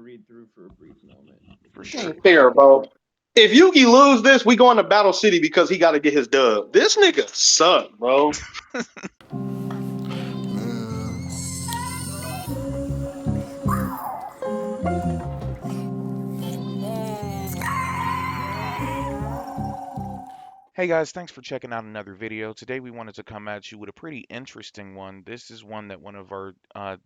read through for a brief moment. For Because sure. Ain't fair, bro. If Yugi lose this, we going to Battle City because he got to get his dub. This nigga suck, bro. Hey guys, thanks for checking out another video. Today we wanted to come at you with a pretty interesting one. This is one that one of our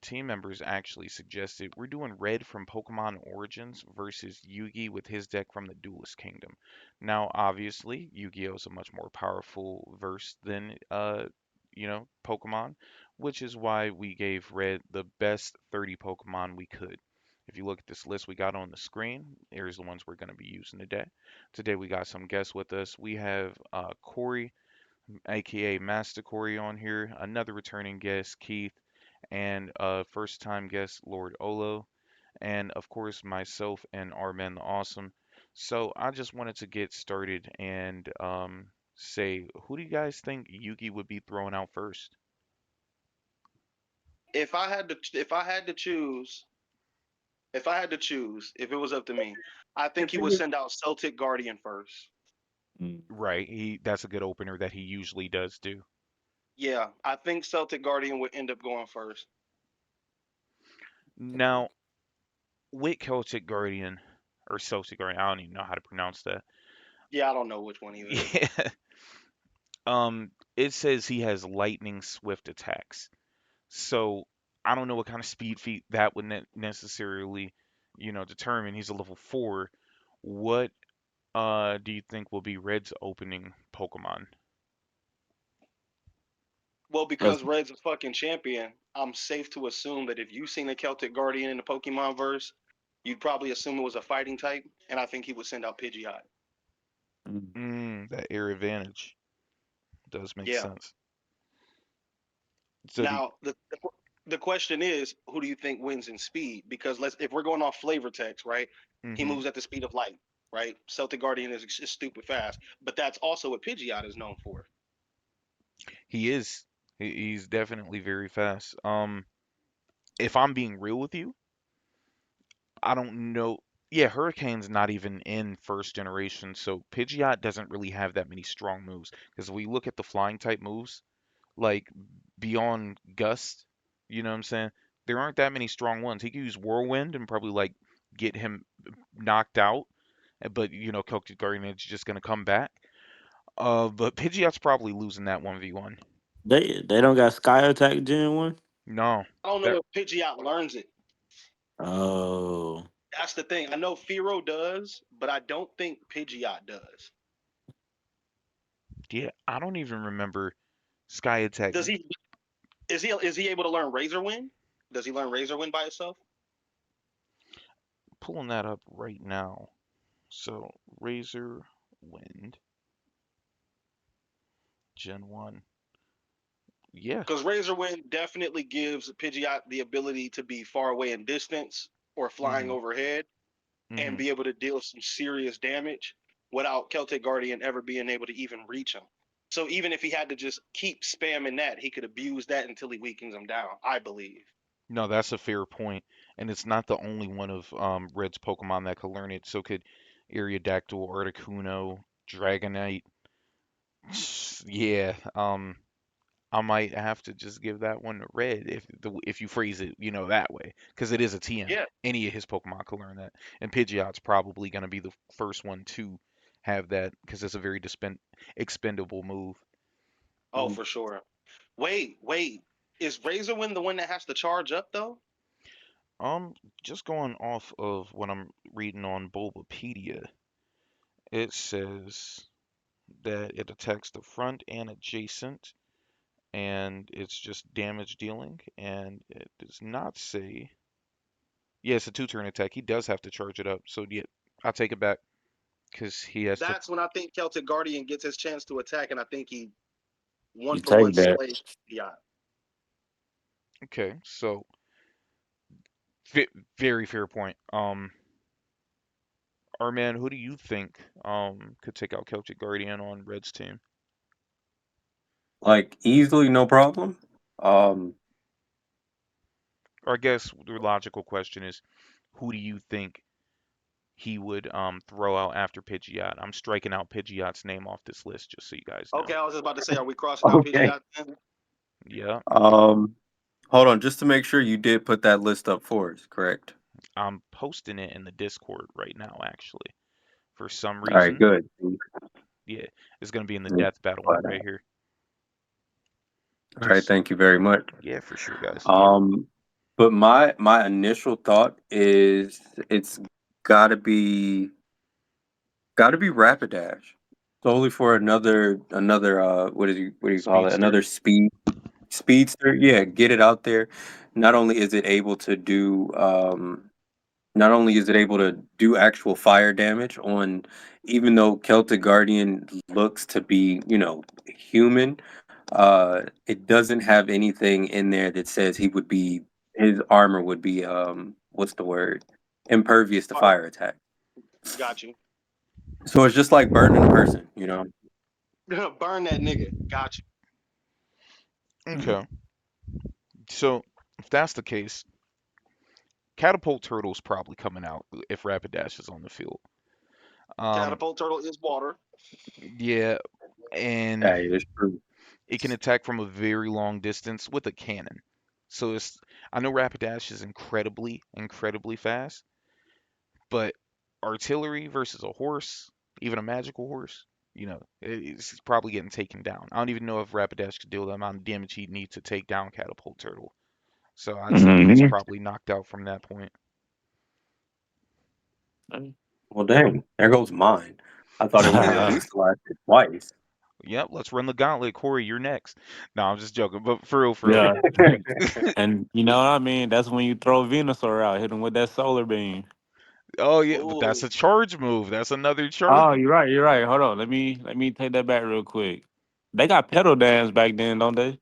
team members actually suggested. We're doing Red from Pokemon Origins versus Yugi with his deck from the Duelist Kingdom. Now, obviously, Yu-Gi-Oh is a much more powerful verse than Pokemon, which is why we gave Red the best 30 Pokemon we could. If you look at this list we got on the screen, here's the ones we're going to be using today. Today we got some guests with us. We have Corey, aka Master Corey, on here. Another returning guest, Keith, and first time guest, Lord Olo, and of course myself and Armen the Awesome. So I just wanted to get started and say, who do you guys think Yugi would be throwing out first? If I had to choose, if it was up to me, I think he would send out Celtic Guardian first. Mm. Right, that's a good opener that he usually does do. Yeah, I think Celtic Guardian would end up going first. Now, with Celtic Guardian or Celtic Guardian, I don't even know how to pronounce that. Yeah, I don't know which one either. Yeah. It says he has lightning swift attacks. So I don't know what kind of speed feat that would necessarily, determine. He's a level 4. What do you think will be Red's opening Pokemon? Well, That's because Red's a fucking champion, I'm safe to assume that if you've seen a Celtic Guardian in the Pokemon verse, you'd probably assume it was a fighting type, and I think he would send out Pidgeot. That air advantage does make Yeah. sense. So Now the question is, who do you think wins in speed? Because if we're going off flavor text, right? He hmm moves at the speed of light, right? Celtic Guardian is stupid fast, but that's also what Pidgeot is known for. he is. He's definitely very fast. If I'm being real with you, I don't know. Yeah, Hurricane's not even in first generation, so Pidgeot doesn't really have that many strong moves. Because if we look at the flying type moves, like beyond Gust, you know what I'm saying? There aren't that many strong ones. He could use Whirlwind and probably like get him knocked out, but Celtic Guardian is just gonna come back. But Pidgeot's probably losing that 1v1. they don't got Sky Attack Gen 1? No, I don't that know if Pidgeot learns it. Oh. That's the thing. I know Firo does, but I don't think Pidgeot does. yeah, I don't even remember Sky Attack. Does he? Is he able to learn Razor Wind? Does he learn Razor Wind by itself? Pulling that up right now. So Razor Wind Gen 1. Yeah. Because Razor Wind definitely gives Pidgeot the ability to be far away in distance or flying hmm overhead and hmm be able to deal some serious damage without Celtic Guardian ever being able to even reach him. So even if he had to just keep spamming that, he could abuse that until he weakens him down, I believe. No, that's a fair point, and it's not the only one of Red's Pokemon that could learn it. So could Aerodactyl, Articuno, Dragonite. Yeah, I might have to just give that one to Red if you phrase it, that way, because it is a TM. Yeah. Any of his Pokemon could learn that, and Pidgeot's probably gonna be the first one to have that because it's a very expendable move. Oh, for sure. Wait. Is Razor Wind the one that has to charge up though? Just going off of what I'm reading on Bulbapedia, it says that it attacks the front and adjacent, and it's just damage dealing, and it does not say. Yeah, it's a two-turn attack. He does have to charge it up, so yeah, I'll take it back because he has to. That's when I think Celtic Guardian gets his chance to attack, and I think he one You for one take that. slays Pidgeot. Okay, so ve very fair point. Arman, who do you think could take out Celtic Guardian on Red's team? Like easily, no problem. Um, Or I guess the logical question is, who do you think he would throw out after Pidgeot? I'm striking out Pidgeot's name off this list just so you guys know. Okay, I was just about to say, are we crossing out Okay. Pidgeot then? Yeah, Hold on, just to make sure you did put that list up for us, correct? I'm posting it in the Discord right now actually. For some All right, reason, good. yeah, it's gonna be in the Yeah, death battle but, right here. all right, Just thank you very much. yeah, for sure, guys. Um, but my initial thought is it's gotta be gotta be Rapidash. Solely for another what do you call it? Speedster. Another speedster. Yeah, get it out there. Not only is it able to do not only is it able to do actual fire damage on, even though Celtic Guardian looks to be, human, it doesn't have anything in there that says his armor would be what's the word? Impervious to All right, fire attack. got you. So it's just like burning a person. Burn that nigga. Got you. Okay, so if that's the case, Catapult Turtle's probably coming out if Rapidash is on the field. Um, Catapult turtle is water. yeah, and Hey, it's true. it can attack from a very long distance with a cannon. So I know Rapidash is incredibly fast, but artillery versus a horse, even a magical horse, it's probably getting taken down. I don't even know if Rapidash could deal the amount of damage he'd need to take down Catapult Turtle. So I'd say he's Hmm. probably knocked out from that point. Well, dang, there goes mine. I thought it would have at Yeah. least lasted twice. Yep, let's run the gauntlet. Corey, you're next. No, I'm just joking, but for real. Yeah, and you know what I mean. That's when you throw Venusaur out, hit him with that solar beam. Oh yeah, but that's Ooh. a charge move. That's another charge. Oh, you're right. You're right. Hold on. Let me take that back real quick. They got pedal dance back then, don't they?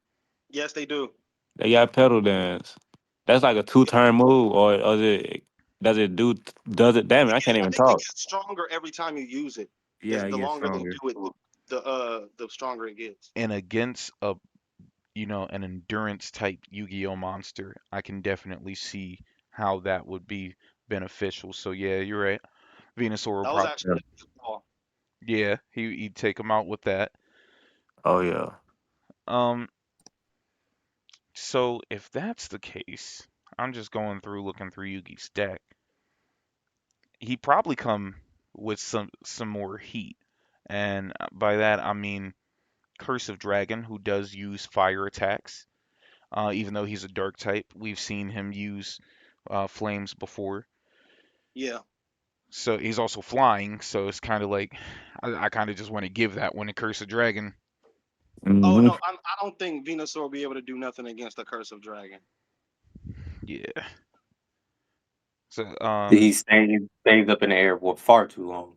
Yes, they do. They got pedal dance. That's like a two Yeah. turn move, or does it damn it? I can't I even think it talk. gets stronger every time you use it. Yeah, Is it the gets longer they stronger. do it, the stronger it gets. And against an endurance type Yu-Gi-Oh monster, I can definitely see how that would be beneficial. So yeah, you're right. Venusaur will That was probably, actually a good call. yeah, he'd take him out with that. Oh yeah. Um, so if that's the case, I'm just going through looking through Yugi's deck. He probably come with some more heat, and by that I mean Curse of Dragon, who does use fire attacks. Even though he's a dark type, we've seen him use flames before. Yeah. So he's also flying, so it's kind of like I kind of just want to give that one to Curse of Dragon. Oh Hmm. no, I don't think Venusaur will be able to do nothing against the Curse of Dragon. Yeah. So He stays up in the air for far too long.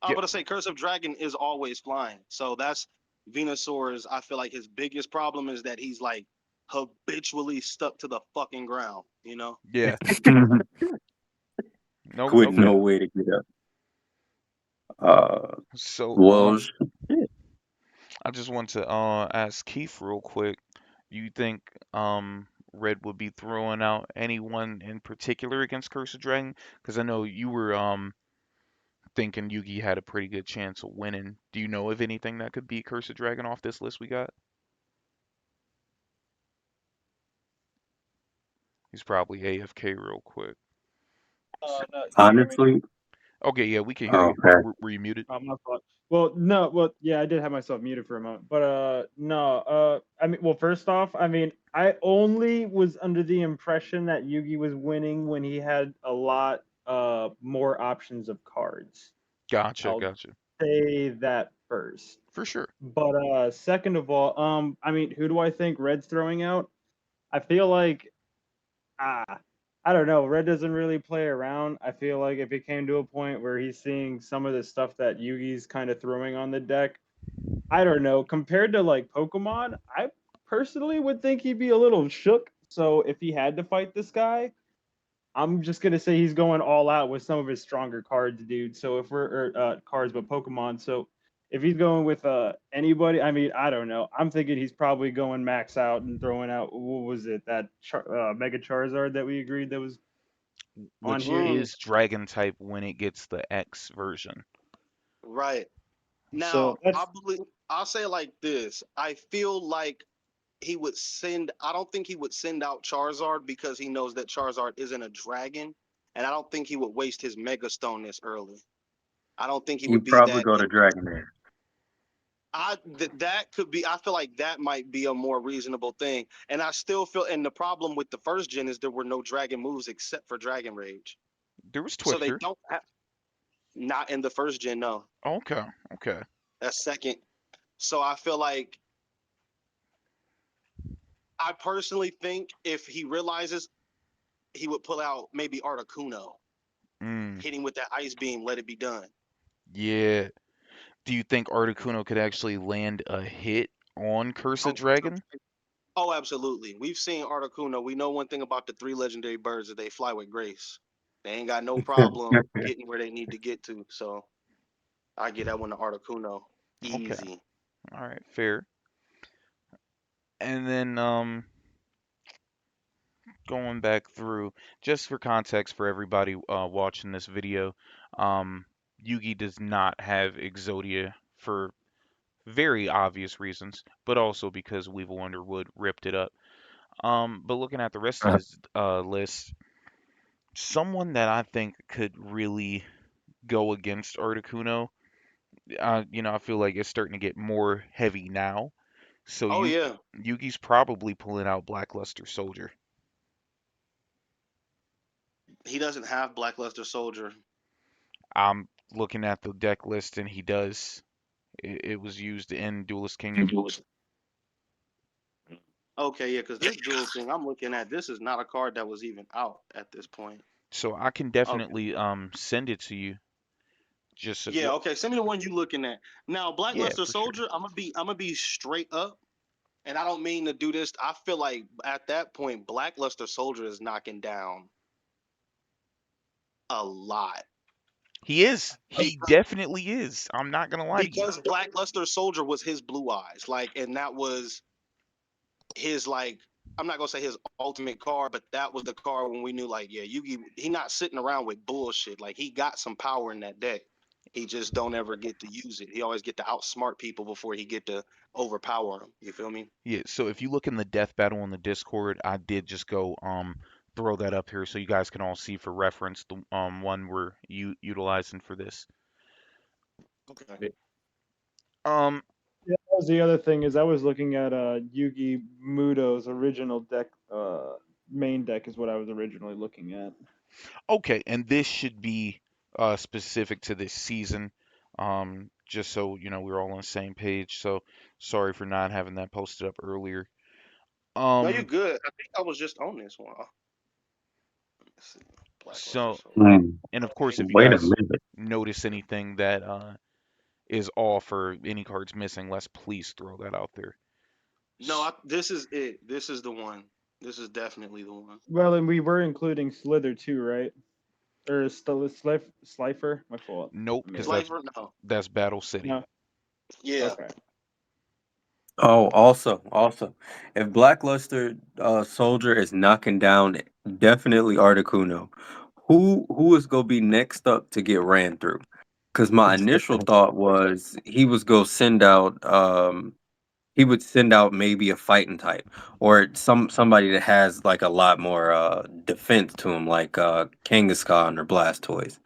I'm yep, gonna say Curse of Dragon is always flying. So that's Venusaur's. I feel like his biggest problem is that he's like habitually stuck to the fucking ground. yeah. No, With okay. no way to get up. Uh, So well, I just want to ask Keith real quick. You think Red would be throwing out anyone in particular against Curse of Dragon? Because I know you were thinking Yugi had a pretty good chance of winning. Do you know of anything that could beat Curse of Dragon off this list we got? He's probably AFK real quick. No, can you hear me? honestly, Okay, yeah, we can hear you. okay. Were you muted? My fault. Well, no, well, yeah, I did have myself muted for a moment, but no, I mean, well, first off, I mean, I only was under the impression that Yugi was winning when he had a lot more options of cards. Gotcha, I'll gotcha. say that first. For sure. But second of all, I mean, who do I think Red's throwing out? I feel like ah, I don't know. Red doesn't really play around. I feel like if it came to a point where he's seeing some of the stuff that Yugi's kind of throwing on the deck, I don't know. Compared to like Pokemon, I personally would think he'd be a little shook. So if he had to fight this guy, I'm just gonna say he's going all out with some of his stronger cards, dude. So if we're cards, but Pokemon. So if he's going with anybody, I mean, I don't know. I'm thinking he's probably going max out and throwing out what was it that Mega Charizard that we agreed that was on which here. Mm, is dragon type when it gets the X version. right. So Now, I that's believe I'll say it like this. I feel like he would send I don't think he would send out Charizard because he knows that Charizard isn't a dragon. And I don't think he would waste his Mega Stone this early. I don't think he You would be probably that. go to Dragonair. That could be. I feel like that might be a more reasonable thing. And I still feel. And the problem with the first gen is there were no dragon moves except for Dragon Rage. There was So they Twister. don't have. Not in the first gen. No, Okay, okay. that's second. So I feel like I personally think if he realizes, he would pull out maybe Articuno, Mm, hit him with that ice beam, let it be done. yeah. Do you think Articuno could actually land a hit on Cursa On Dragon? Oh, absolutely. We've seen Articuno. We know one thing about the three legendary birds that they fly with grace. They ain't got no problem getting where they need to get to. So I get that one to Articuno. Okay. Easy. All right, fair. And then going back through, just for context for everybody watching this video, um, Yugi does not have Exodia for very obvious reasons, but also because Weevil Underwood ripped it up. But looking at the rest of his list, someone that I think could really go against Articuno, I feel like it's starting to get more heavy now. So Oh yeah. Yugi's probably pulling out Blackluster Soldier. He doesn't have Blackluster Soldier. I'm looking at the deck list and he does. It was used in Duelist Kingdom. Okay, yeah, because this dual thing I'm looking at, this is not a card that was even out at this point. So I can Okay. definitely send it to you. Just Yeah, okay. Send me the one you looking at. Now, yeah, Blackluster for sure. Soldier, I'm gonna be straight up. And I don't mean to do this. I feel like at that point, Blackluster Soldier is knocking down a lot. He is. He Because definitely is. I'm not gonna lie to you. because Blackluster Soldier was his blue eyes. Like, and that was his like I'm not gonna say his ultimate card, but that was the card when we knew like, yeah, Yugi, he not sitting around with bullshit. Like he got some power in that deck. He just don't ever get to use it. He always get to outsmart people before he get to overpower them. You feel me? Yeah, so if you look in the death battle on the Discord, I did just go throw that up here so you guys can all see for reference the one we're utilizing for this. Okay. Um yeah, that was the other thing is I was looking at Yugi Muto's original deck main deck is what I was originally looking at. okay, and this should be specific to this season. Just so we're all on the same page. So sorry for not having that posted up earlier. No, you Um good. I think I was just on this one. Let's see. Blackluster so Soldier. Hmm. and of course Okay. if you Wait a guys minute. notice anything that is off or any cards missing, let's please throw that out there. No, this is it. This is the one. This is definitely the one. Well, and we were including Slither too, right? Or Slifer? My fault. Nope, I because made it. Slifer, no. that's Battle City. No. Yeah. Okay. Oh, also, if Blackluster Soldier is knocking down definitely Articuno, who is gonna be next up to get ran through? Because my initial thought was he would send out maybe a fighting type or somebody that has like a lot more defense to him, like Kangaskhan or Blastoise.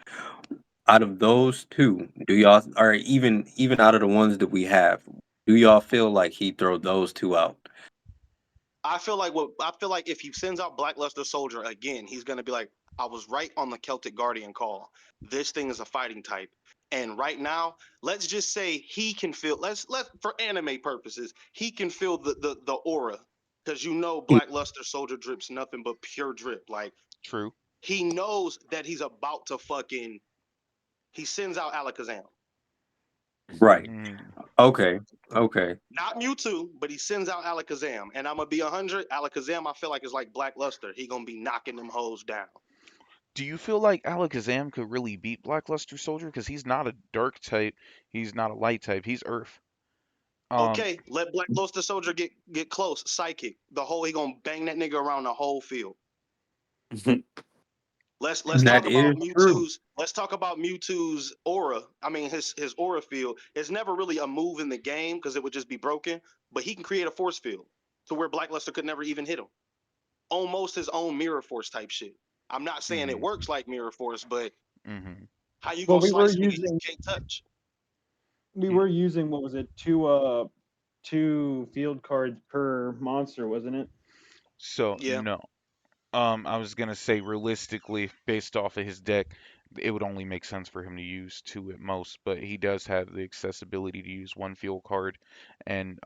Out of those two, do y'all, or even out of the ones that we have, do y'all feel like he throw those two out? I feel like if he sends out Blackluster Soldier again, he's gonna be like, I was right on the Celtic Guardian call. This thing is a fighting type. And right now, let's just say he can feel let for anime purposes, he can feel the aura. Because Blackluster Soldier drips nothing but pure drip. Like True. he knows that he's about to fucking he sends out Alakazam. Right. Mm. Okay. Okay. Not Mewtwo, but he sends out Alakazam. And I'm gonna be 100. Alakazam, I feel like is like Blackluster. He gonna be knocking them hoes down. Do you feel like Alakazam could really beat Blackluster Soldier? Because he's not a dark type, he's not a light type, he's Earth. Um, Okay, let Blackluster Soldier get close. Psychic. He gonna bang that nigga around the whole field. Let's That talk about is true. Mewtwo's aura. I mean his aura field. It's never really a move in the game because it would just be broken. But he can create a force field to where Blackluster could never even hit him. Almost his own mirror force type shit. I'm not saying it Mm-hmm. works like mirror force, but Mm-hmm. how you Well, gonna slice a nigga you can't touch? we Yeah. were using what was it, two field cards per monster, wasn't it? So Yeah, no. I was gonna say realistically, based off of his deck, it would only make sense for him to use two at most, but he does have the accessibility to use one field card and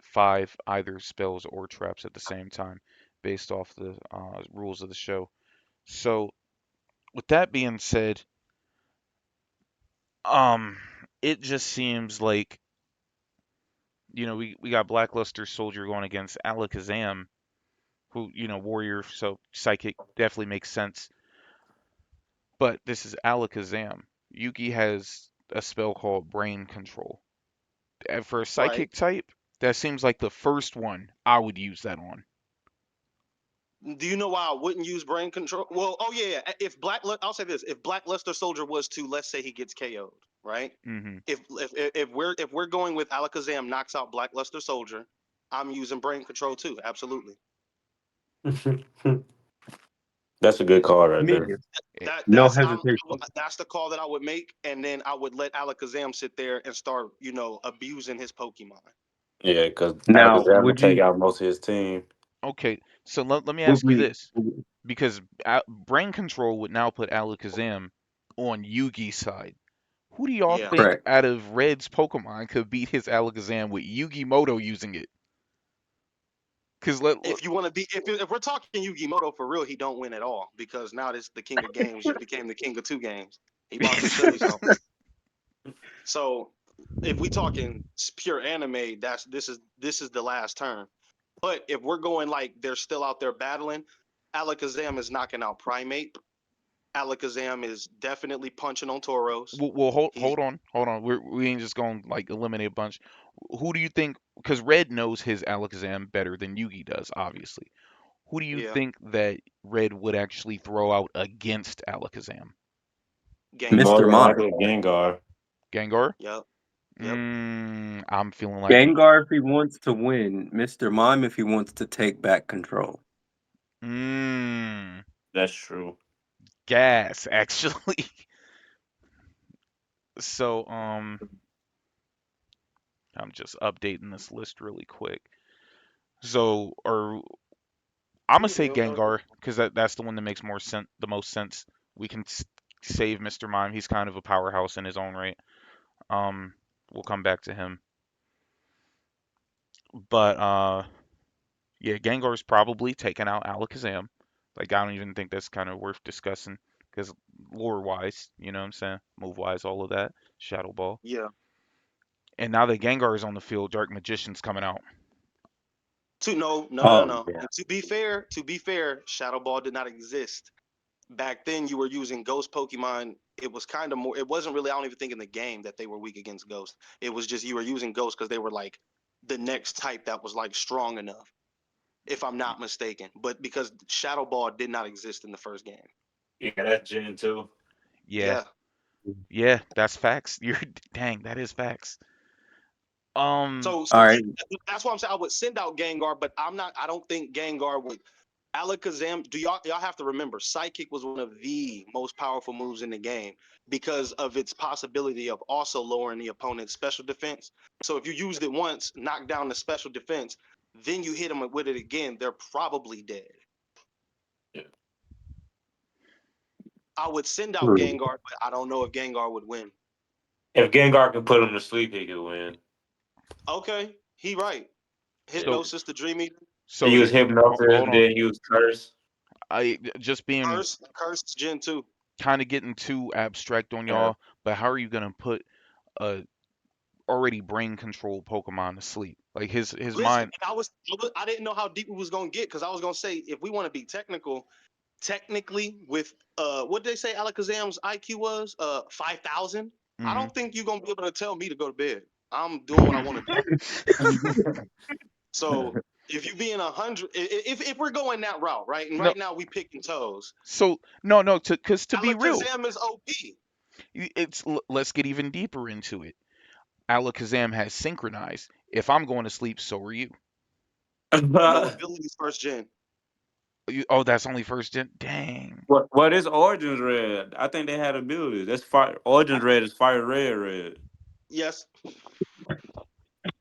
five either spells or traps at the same time, based off the rules of the show. So with that being said, um, it just seems like we got Blackluster Soldier going against Alakazam, who warrior, so psychic definitely makes sense. But this is Alakazam. Yugi has a spell called Brain Control. And for a right. psychic type, that seems like the first one I would use that on. Do you know why I wouldn't use brain control? Well, oh yeah. I'll say this: if Blackluster Soldier was to, let's say, he gets KO'd, right? Hmm. If we're going with Alakazam knocks out Blackluster Soldier, I'm using brain control too. Absolutely. That's a good call right Me, there. That no that's hesitation. that's the call that I would make, and then I would let Alakazam sit there and start, abusing his Pokemon. Yeah, because Now, Alakazam will take out most of his team. Okay, so let me would ask you we? this, because Brain Control would now put Alakazam on Yugi's side. Who do y'all Yeah. think Correct. out of Red's Pokemon could beat his Alakazam with Yugi Moto using it? Because If you want to be, if we're talking Yugimoto for real, he don't win at all because now this the king of games just became the king of two games. He about to show you something. So if we talking pure anime, this is the last turn. But if we're going like they're still out there battling, Alakazam is knocking out Primate. Alakazam is definitely punching on Tauros. well, hold He's on, hold on. We ain't just gonna like eliminate a bunch. Who do you think? Because Red knows his Alakazam better than Yugi does, obviously. Who do you yeah, think that Red would actually throw out against Alakazam? More Gengar. Mr. than Mime. likely Gengar. Gengar? Yep, yep. I'm feeling like Gengar if he wants to win. Mr. Mime if he wants to take back control. mmm That's true. gas actually. So I'm just updating this list really quick. So or I'm gonna say Gengar because that's the one that makes the most sense. We can save Mr. Mime. He's kind of a powerhouse in his own right. Um, we'll come back to him. But yeah, Gengar's probably taken out Alakazam. Like I don't even think that's kind of worth discussing because lore wise, you know what I'm saying? Move wise, all of that. Shadow Ball. Yeah. And now that Gengar is on the field, Dark Magician's coming out. No, no, no, Oh no. yeah. And to be fair, Shadow Ball did not exist. Back then you were using ghost Pokemon. It was kind of more, it wasn't really, I don't even think in the game that they were weak against ghost. It was just you were using ghost because they were like the next type that was like strong enough, if I'm not mistaken. But because Shadow Ball did not exist in the first game. Yeah, that's Gen 2. Yeah, Yeah. yeah, that's facts. You're dang, that is facts. Um, So All right. that's why I'm saying I would send out Gengar, but I don't think Gengar would. Alakazam, do y'all have to remember, Psychic was one of the most powerful moves in the game because of its possibility of also lowering the opponent's special defense. So if you used it once, knock down the special defense, then you hit them with it again, they're probably dead. Yeah. I would send out True. Gengar, but I don't know if Gengar would win. If Gengar can put him to sleep, he could win. Okay, he right. Yeah. so Hypnosis, the Dream Eater, He so used Hypnosis, hold on. then use Curse. I just being Curse, Gen 2. kind of getting too abstract on Yeah. y'all, but how are you gonna put a already brain controlled Pokemon to sleep? Like his Listen, mind. and I didn't know how deep we was gonna get because I was gonna say if we want to be technical, technically with what did they say Alakazam's IQ was 5,000. I Hmm. don't think you're gonna be able to tell me to go to bed. I'm doing what I want to do. So If you being 100, if we're going that route, right? And No, right now we picking toes. so no, because to be real, Alakazam is OP. let's get even deeper into it. Alakazam has synchronized. If I'm going to sleep, so are you. No abilities first gen. Oh, that's only first gen. Dang. what is Origins Red? I think they had abilities. That's fire. Origins Red is Fire Red. Yes.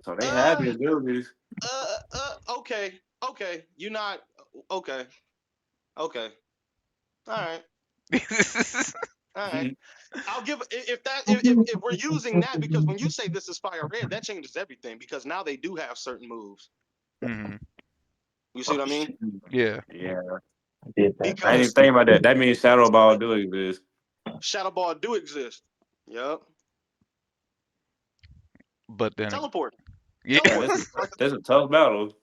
So they had Uh, the abilities. okay. Okay. You're not okay. Okay. All right. All right. I'll give if we're using that because when you say this is fire red, that changes everything because now they do have certain moves. Hmm. You see what I mean? Yeah, Yeah, I did that. I didn't even Because think about that. That means Shadow Ball do exist. Shadow Ball do exist. Yep. but then Teleport. yeah, Yeah, Teleport. Like that's a tough battle.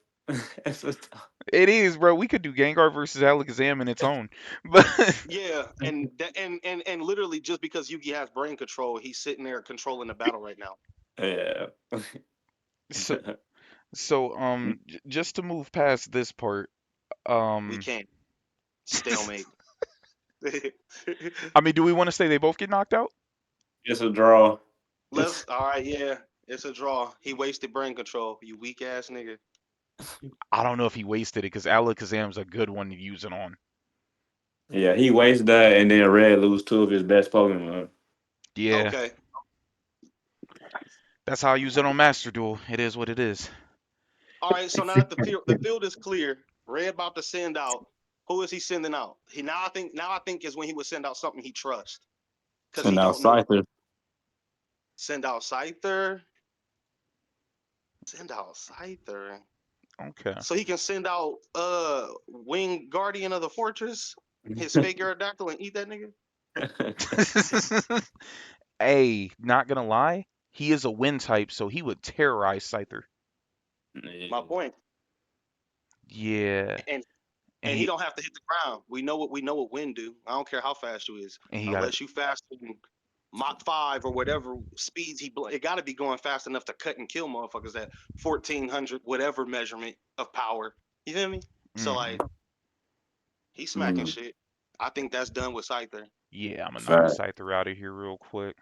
it is, bro. We could do Gengar versus Alakazam in its own, but yeah, and that and literally just because Yugi has brain control, he's sitting there controlling the battle right now. Yeah. so just to move past this part, We can't stalemate. I mean, do we want to say they both get knocked out? It's a draw. Let's all right, yeah. It's a draw. He wasted brain control, you weak ass nigga. I don't know if he wasted it because Alakazam's a good one to use it on. Yeah, he wastes that, and then Red lose two of his best Pokemon. Yeah, Okay. that's how I use it on Master Duel. It is what it is. All right, so now that the field is clear, Red about to send out. Who is he sending out? He now I think is when he would send out something he trusts. Because So he now don't know. Scyther. Send out Scyther. Send out Scyther. Okay. So he can send out Winged Guardian of the Fortress, his fake Aerodactyl, and eat that nigga. Hey, not gonna lie, he is a wind type, so he would terrorize Scyther. My point. Yeah, And and and he he don't have to hit the ground. We know what wind do. I don't care how fast you is, and he got it. unless you faster than Mach 5 or whatever speeds it got to be going fast enough to cut and kill motherfuckers at 1400 whatever measurement of power. You feel me? So Hmm. like he's smacking shit. I think that's done with Scyther. Yeah, I'm gonna knock Fact. Scyther out of here real quick.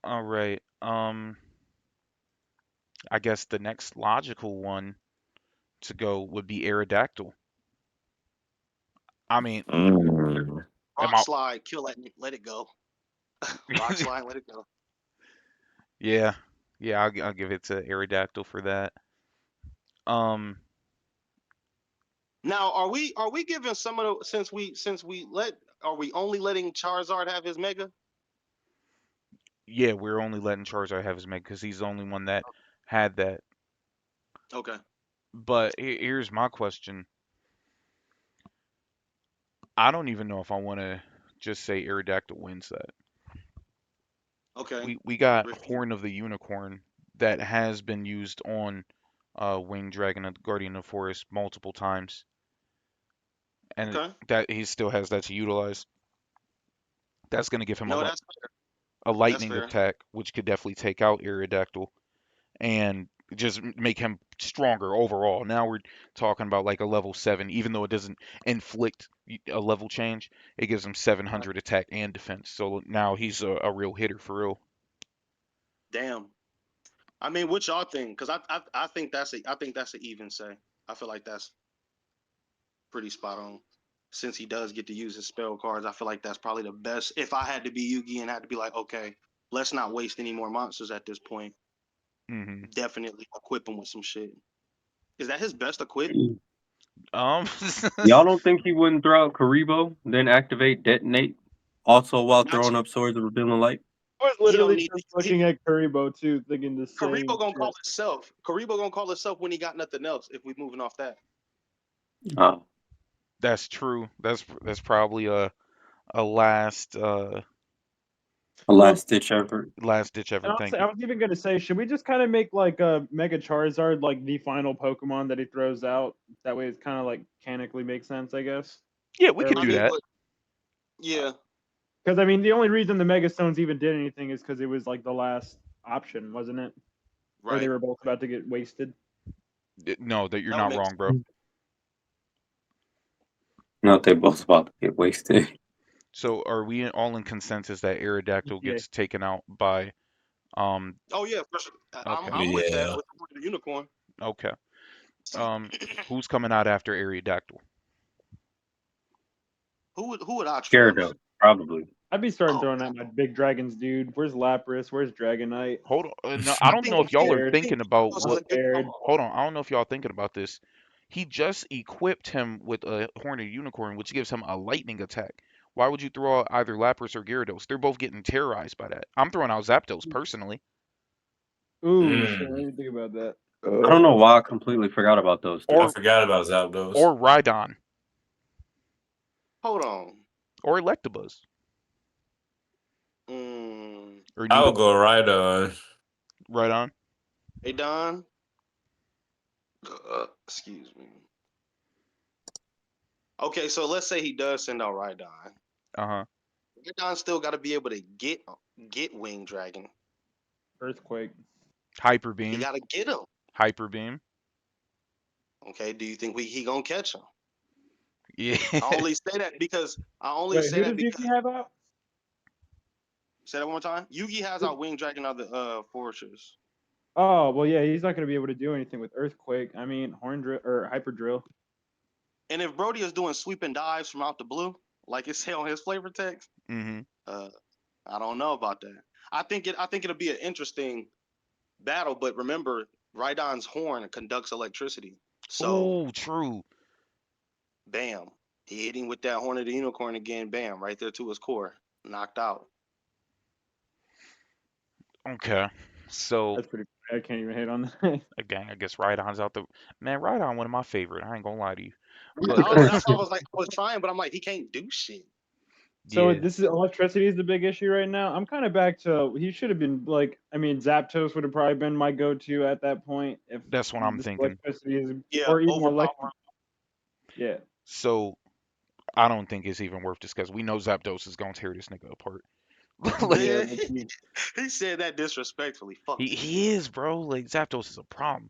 All right. I guess the next logical one to go would be Aerodactyl. I mean, Mm. am Rock I? slide, kill that, let it go. Rock slide, let it go. Yeah, yeah. I'll give it to Aerodactyl for that. Um, Now, are we giving some of the since we let are we only letting Charizard have his mega? yeah, we're only letting Charizard have his Meg because he's the only one that had that. Okay. But here's my question. I don't even know if I want to just say Aerodactyl wins that. Okay. We got Risky. Horn of the Unicorn that has been used on Winged Dragon and Guardian of the Forest multiple times, and Okay. that he still has that to utilize. That's going to give him No, that's fair. a That's lightning fair. attack, which could definitely take out Aerodactyl and just make him stronger overall. Now we're talking about like a level 7, even though it doesn't inflict a level change, it gives him 700 attack and defense. So now he's a real hitter for real. Damn. I mean, what y'all think? Because I think that's an even say. I feel like that's pretty spot on. Since he does get to use his spell cards, I feel like that's probably the best. If I had to be Yugi and had to be like, okay, let's not waste any more monsters at this point. Hmm. Definitely equip him with some shit. Is that his best equip? Um, Y'all don't think he wouldn't throw out Karibo, then activate detonate, also while Not throwing up swords of revealing light? I was he don't literally need just he, looking at Karibo too, thinking the Karibo same gonna shit. call itself. Karibo gonna call itself when he got nothing else. If we moving off that, Oh, that's true. That's probably a a Well, last ditch effort. last ditch and effort. Thank honestly, you. I was even gonna say, should we just kind of make like a Mega Charizard like the final Pokemon that he throws out? That way, it's kind of like mechanically makes sense, I guess. Yeah, we Or at could I do least, mean, that. but yeah, because I mean, the only reason the Mega Stones even did anything is because it was like the last option, wasn't it? Or they right. were both about to get wasted. No, that you're That would not make wrong, bro. No, they both about to get wasted. So are we all in consensus that Aerodactyl Yeah. gets taken out by Oh yeah, for sure. okay. I'm with that Yeah. with the unicorn. Okay. Who's coming out after Aerodactyl? Who would I trust? Gyarados, probably. I'd be starting Oh, throwing out my big dragons, dude. Where's Lapras? Where's Dragonite? Hold on. No, I I don't think know if y'all are Scared. thinking about Gyarados is what. a good Scared. combo. Hold on. I don't know if y'all thinking about this. He just equipped him with a Horned Unicorn, which gives him a lightning attack. Why would you throw out either Lapras or Gyarados? They're both getting terrorized by that. I'm throwing out Zapdos personally. Ooh, shit. I Mm. didn't think about that. I don't know why I completely forgot about those I three. Or forgot about Zapdos. or Rhydon. Hold on. Or Electabuzz. Mm, Or I Nido. would go right on. Rhydon. hey Don. Excuse me. Okay, so let's say he does send out Rhydon. Uh-huh. Rhydon still got to be able to get Wing Dragon. Earthquake. Hyper He Beam. got to get him. Hyper Beam. Okay, do you think he gonna catch him? Yeah. I only say that because Wait, who does Yuki have out? say that one more time. Yugi has our Wing Dragon of the Foresters. Oh, well, yeah, he's not going to be able to do anything with Earthquake. I mean, Horn Drill or Hyper Drill. And if Brody is doing sweeping dives from out the blue, like it say on his flavor text, Mm-hmm. I don't know about that. I think it'll be an interesting battle, but remember, Rhydon's horn conducts electricity. So Oh, true. bam. He hit him with that horn of the unicorn again, bam, right there to his core. Knocked out. Okay. So That's pretty. I can't even hate on that. again, I guess Rhydon's out the man. Rhydon, one of my favorite. I ain't gonna lie to you, but That's why I was like, I was trying, but I'm like, he can't do shit. So yeah, this is electricity is the big issue right now. I'm kind of back to he should have been like I mean Zapdos would have probably been my go-to at that point if that's what I'm this thinking. electricity is Yeah, or even overpower. yeah. So I don't think it's even worth discussing. We know Zapdos is gonna tear this nigga apart. Like Yeah, Man, like, he said that disrespectfully. Fuck him. he is, bro. Like Zapdos is a problem.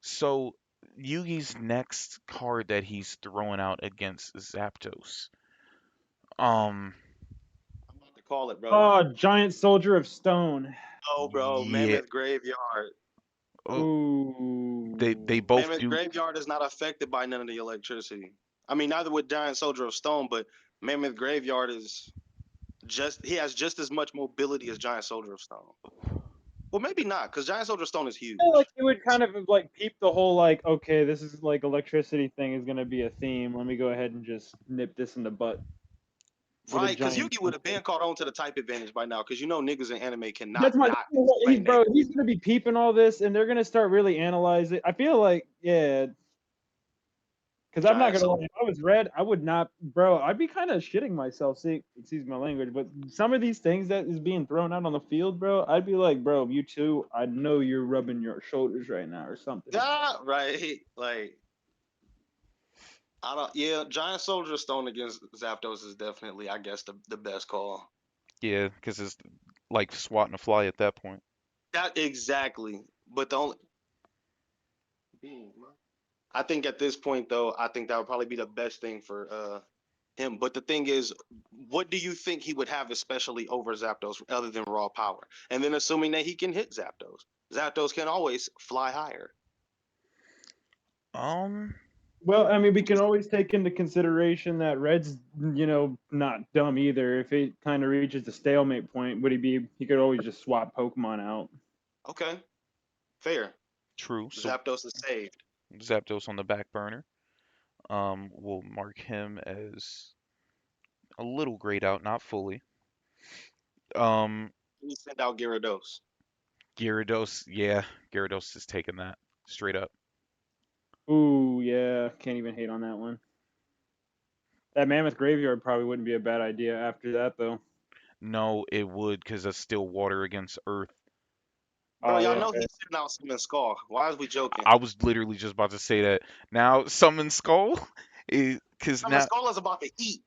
So Yugi's next card that he's throwing out against Zapdos. Um, I'm about to call it, bro. oh, giant soldier of stone. Oh, bro, yeah. Mammoth Graveyard. Oh, they Ooh. both Mammoth do. Graveyard is not affected by none of the electricity. I mean, neither would Giant Soldier of Stone, but Mammoth Graveyard is he has just as much mobility as Giant Soldier of Stone. Well, maybe not, because Giant Soldier of Stone is huge. Yeah, like he would kind of like peep the whole like okay this is like electricity thing is gonna be a theme. Let me go ahead and just nip this in the butt. With a Right, because giant. Yugi would have been caught on to the type advantage by now, because you know niggas in anime That's cannot my not he's explain bro. that. He's gonna be peeping all this, and they're gonna start really analyzing. I feel like yeah, because I'm not Giant gonna lie. Soldier. If I was red, I would not, bro. I'd be kind of shitting myself. See, excuse my language, but some of these things that is being thrown out on the field, bro. I'd be like, bro, you too. I know you're rubbing your shoulders right now or something. Yeah, right. Like I don't. Yeah, Giant Soldier of Stone against Zapdos is definitely, I guess, the best call. Yeah, because it's like swatting a fly at that point. That exactly. But the only I think at this point though, I think that would probably be the best thing for him. But the thing is, what do you think he would have especially over Zapdos other than raw power? And then assuming that he can hit Zapdos. Zapdos can always fly higher. Um, Well, I mean, we can always take into consideration that Red's, not dumb either. If it kind of reaches the stalemate point, would he be? He could always just swap Pokemon out. Okay. Fair. true. So Zapdos is saved. Zapdos on the back burner. We'll mark him as a little grayed out, not fully. Um, We send out Gyarados. Gyarados, yeah, Gyarados is taking that straight up. Ooh, yeah, can't even hate on that one. That Mammoth Graveyard probably wouldn't be a bad idea after that, though. No, it would because it's still water against earth. Bro, Oh y'all yeah, know okay. he's sitting out Summon Skull. Why is we joking? I was literally just about to say that. Now, Summon Skull, because Summon now, Skull is about to eat.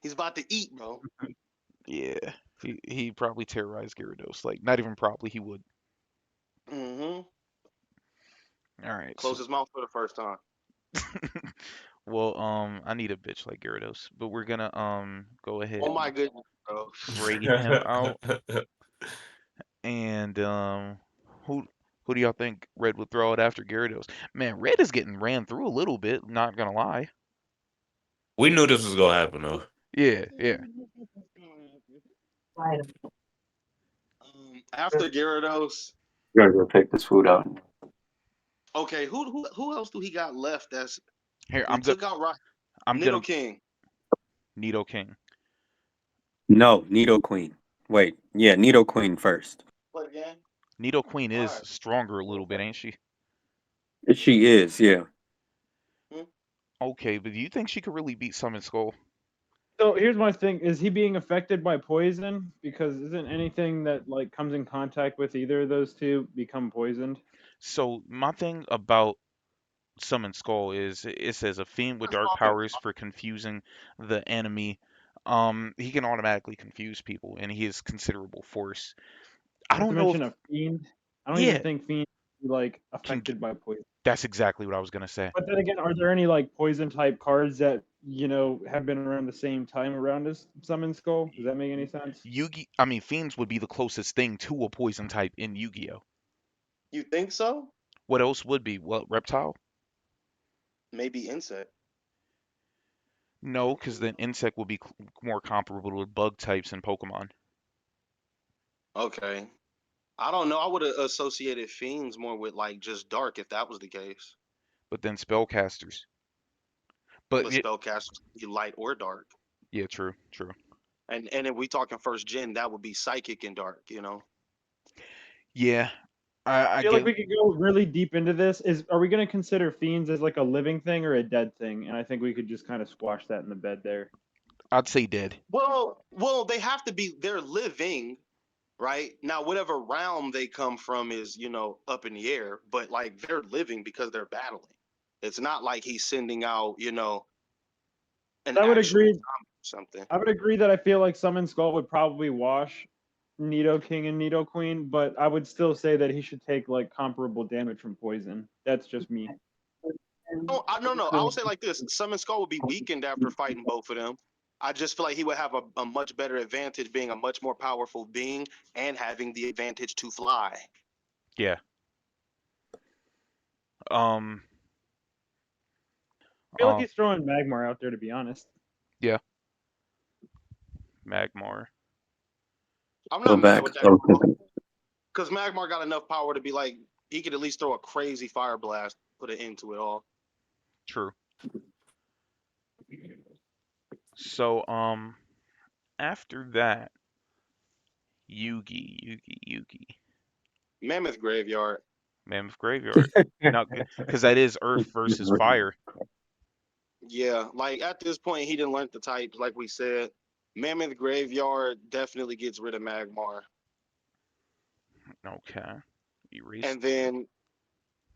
He's about to eat, bro. yeah, he probably terrorized Gyarados. Like, not even probably, he would. Mm-hmm. All All right. Close So, his mouth for the first time. well, I need a bitch like Gyarados, but we're gonna go ahead Oh my and goodness, bro. rate him out. And who who do y'all think Red would throw out after Gyarados? Man, Red is getting ran through a little bit. Not gonna lie. We knew this was gonna happen though. Yeah, yeah. After Gyarados, Gotta go take this food out. okay, who else do he got left? That's Here, we took out right I'm gonna Nidoking. Nidoking. No, Nido Queen. Wait, yeah, Nido Queen first. What again? Nidoqueen All is right. stronger a little bit, ain't she? She is, yeah. Hmm? Okay, but do you think she could really beat Summon Skull? So here's my thing: is he being affected by poison? Because isn't anything that like comes in contact with either of those two become poisoned? So my thing about Summon Skull is it says a fiend with Let's dark talk about- powers for confusing the enemy. He can automatically confuse people, and he has considerable force. I Not to don't know if mention a fiend. I don't even yeah think fiend can be, like can affected by poison. that's exactly what I was gonna say. But then again, are there any like poison type cards that have been around the same time around as Summon Skull? Does that make any sense? I mean, fiends would be the closest thing to a poison type in Yu-Gi-Oh. You think so? What else would be? What, reptile? Maybe insect. No, because then insect would be more comparable to bug types in Pokemon. Okay. I don't know. I would have associated fiends more with like just dark if that was the case. But then spellcasters. But But spellcasters can be light or dark. yeah, true, true. And if we talking first gen, that would be psychic and dark, you know? Yeah, I I feel like get. we could go really deep into this. Are we going to consider fiends as like a living thing or a dead thing? And I think we could just kind of squash that in the bed there. I'd say dead. Well, they have to be they're living, right? Now whatever realm they come from is, up in the air, but like they're living because they're battling. It's not like he's sending out, an I would actual agree. zombie or something. I would agree that I feel like Summon Skull would probably wash Nido King and Nido Queen, but I would still say that he should take like comparable damage from poison. That's just me. No. I would say like this: Summon Skull would be weakened after fighting both of them. I just feel like he would have a much better advantage being a much more powerful being and having the advantage to fly. Yeah. Um. I feel like he's throwing Magmar out there, to be honest. Yeah. Magmar. I'm Go not mad back. with that because Magmar got enough power to be like he could at least throw a crazy fire blast, put an end to it all. True. So after that, Yugi. Mammoth Graveyard. Mammoth Graveyard. Now, because that is Earth versus Fire. Yeah, like at this point he didn't learn the types, like we said. Mammoth Graveyard definitely gets rid of Magmar. Okay. Erase. And then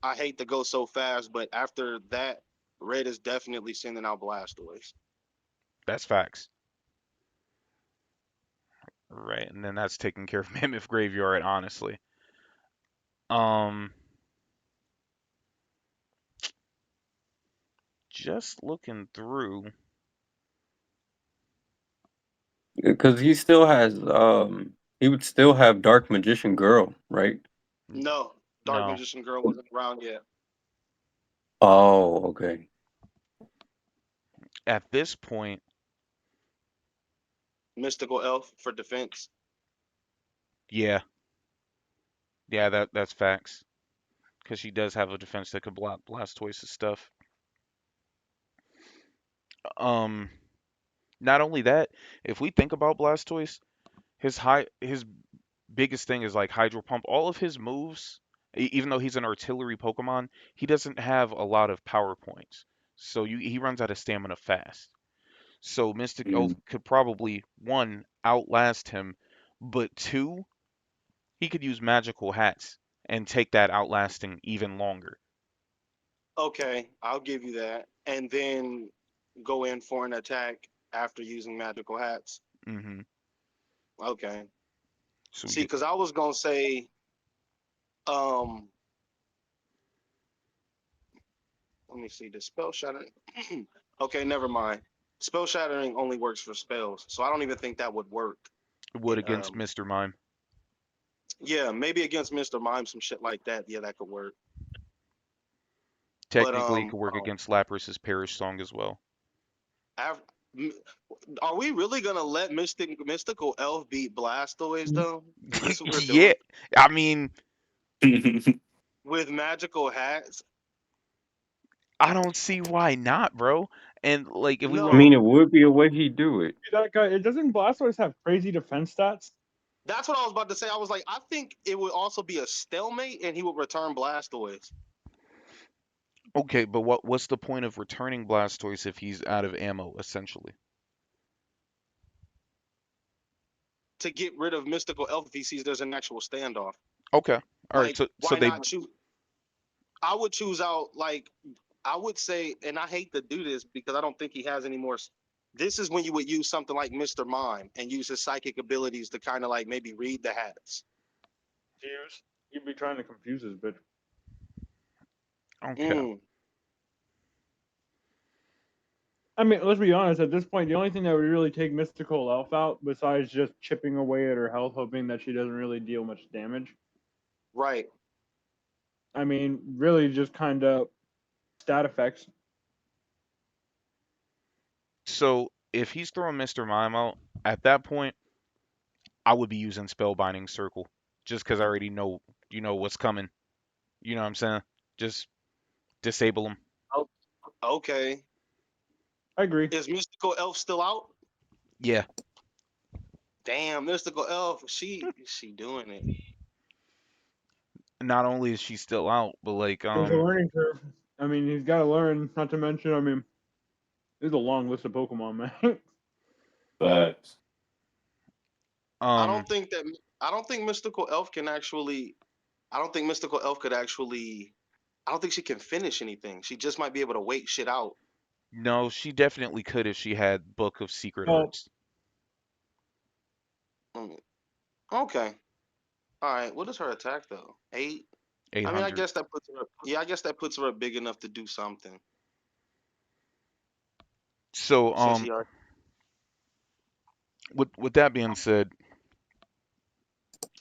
I hate to go so fast, but after that, Red is definitely sending out Blastoise. That's facts. Right, and then that's taking care of Mammoth Graveyard, honestly. Um, just looking through. Because he still has he would still have Dark Magician Girl, right? No, Dark No. Magician Girl wasn't around yet. Oh, okay. At this point, Mystical Elf for defense. yeah. Yeah, that's facts. Because she does have a defense that could block Blastoise's stuff. Um, Not only that, if we think about Blastoise, his biggest thing is like Hydro Pump. All of his moves, even though he's an artillery Pokemon, he doesn't have a lot of power points. So he runs out of stamina fast. So Mystic Elf Mm. could probably one outlast him, but two, he could use magical hats and take that outlasting even longer. Okay, I'll give you that. And then go in for an attack after using magical hats. Hmm Okay. So See, because I was gonna say, um, Let me see. The spell shattering. Okay, never mind. Spell shattering only works for spells, so I don't even think that would work. Would In against Mr. Mime. yeah, maybe against Mr. Mime, some shit like that. Yeah, that could work. But Technically, it could work against Lapras' Perish Song as well. av- m- are we really gonna let Mystical Elf beat Blastoise though? Is this what we're Yeah, doing I mean, with magical hats? I don't see why not, bro. And like, if we I want, No, mean, it would be a way he'd do it. That guy, it doesn't Blastoise have crazy defense stats? that's what I was about to say. I was like, I think it would also be a stalemate, and he would return Blastoise okay, but what's the point of returning Blastoise if he's out of ammo, essentially? to get rid of Mystical Elf if he sees there's an actual standoff. Okay, all right. Like, So why they, not choose? I would choose out like I would say, and I hate to do this because I don't think he has any more. This is when you would use something like Mr. Mime and use his psychic abilities to kind of like maybe read the hats. Confused. You'd be trying to confuse his bitch. okay. Mm, I mean, let's be honest. At this point, the only thing that would really take Mystical Elf out, besides just chipping away at her health, hoping that she doesn't really deal much damage. right. I mean, really, just kind of stat effects. So if he's throwing Mr. Mime out, at that point, I would be using Spellbinding Circle, just because I already know, what's coming. You know what I'm saying? Just disable him. Oh, okay. I agree. Is Mystical Elf still out? Yeah. Damn, Mystical Elf. She doing it. Not only is she still out, but like, There's a learning curve. I mean, he's got to learn. Not to mention, I mean, there's a long list of Pokemon, man. Facts. I um, don't think that. I don't think Mystical Elf can actually. I don't think Mystical Elf could actually. I don't think she can finish anything. She just might be able to wait shit out. no, she definitely could if she had Book of Secret Well, Arts. Mm, okay. All right. What is her attack though? 8. I mean, I 800. guess that puts her. Yeah, I guess that puts her up big enough to do something. So, Since he already with that being said,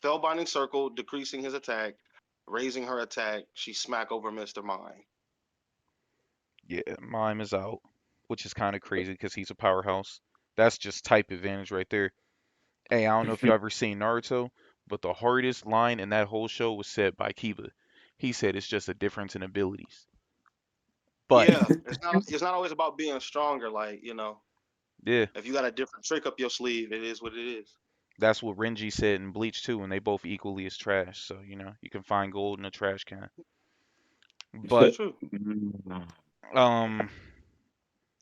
spellbinding circle, decreasing his attack, raising her attack. She smack over Mr. Mime. yeah, Mime is out, which is kind of crazy because he's a powerhouse. That's just type advantage right there. Hey, I don't know if you ever seen Naruto, but the hardest line in that whole show was said by Kiba. He said it's just a difference in abilities. But Yeah, it's not always about being stronger. Like yeah, if you got a different trick up your sleeve, it is what it is. that's what Renji said in Bleach too, and they both equally as trash. So you can find gold in a trash can. It's But true. um,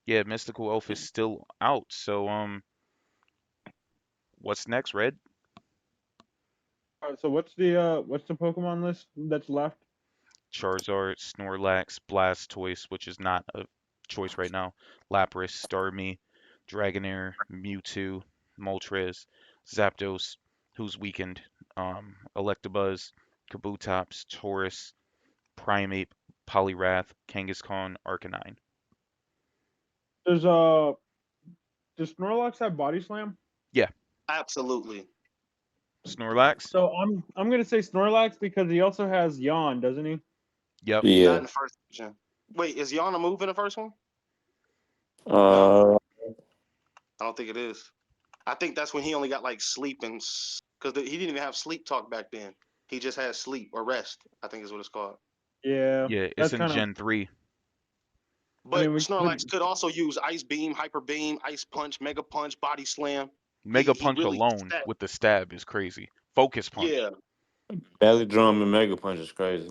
yeah, Mystical Elf is still out. So what's next, Red? all right, so what's the Pokemon list that's left? Charizard, Snorlax, Blastoise, which is not a choice right now, Lapras, Starmie, Dragonair, Mewtwo, Moltres, Zapdos, who's weakened, Electabuzz, Kabutops, Taurus, Primeape, Poliwrath, Kangaskhan, Arcanine. Does does Snorlax have Body Slam? Yeah, Absolutely. Snorlax. So I'm gonna say Snorlax because he also has Yawn, doesn't he? Yep. Not Yeah. in the first edition. Wait, is Yana move in the first one? No, Uh, I don't think it is. I think that's when he only got like sleep and because he didn't even have sleep talk back then. He just had sleep or rest. I think is what it's called. Yeah, Yeah, it's that's in kind of. Gen 3. I mean, But we Snorlax could. could also use Ice Beam, Hyper Beam, Ice Punch, Mega Punch, Body Slam. Mega He Punch really alone stat. with the stab is crazy. Focus Punch. Yeah, Belly Drum and Mega Punch is crazy.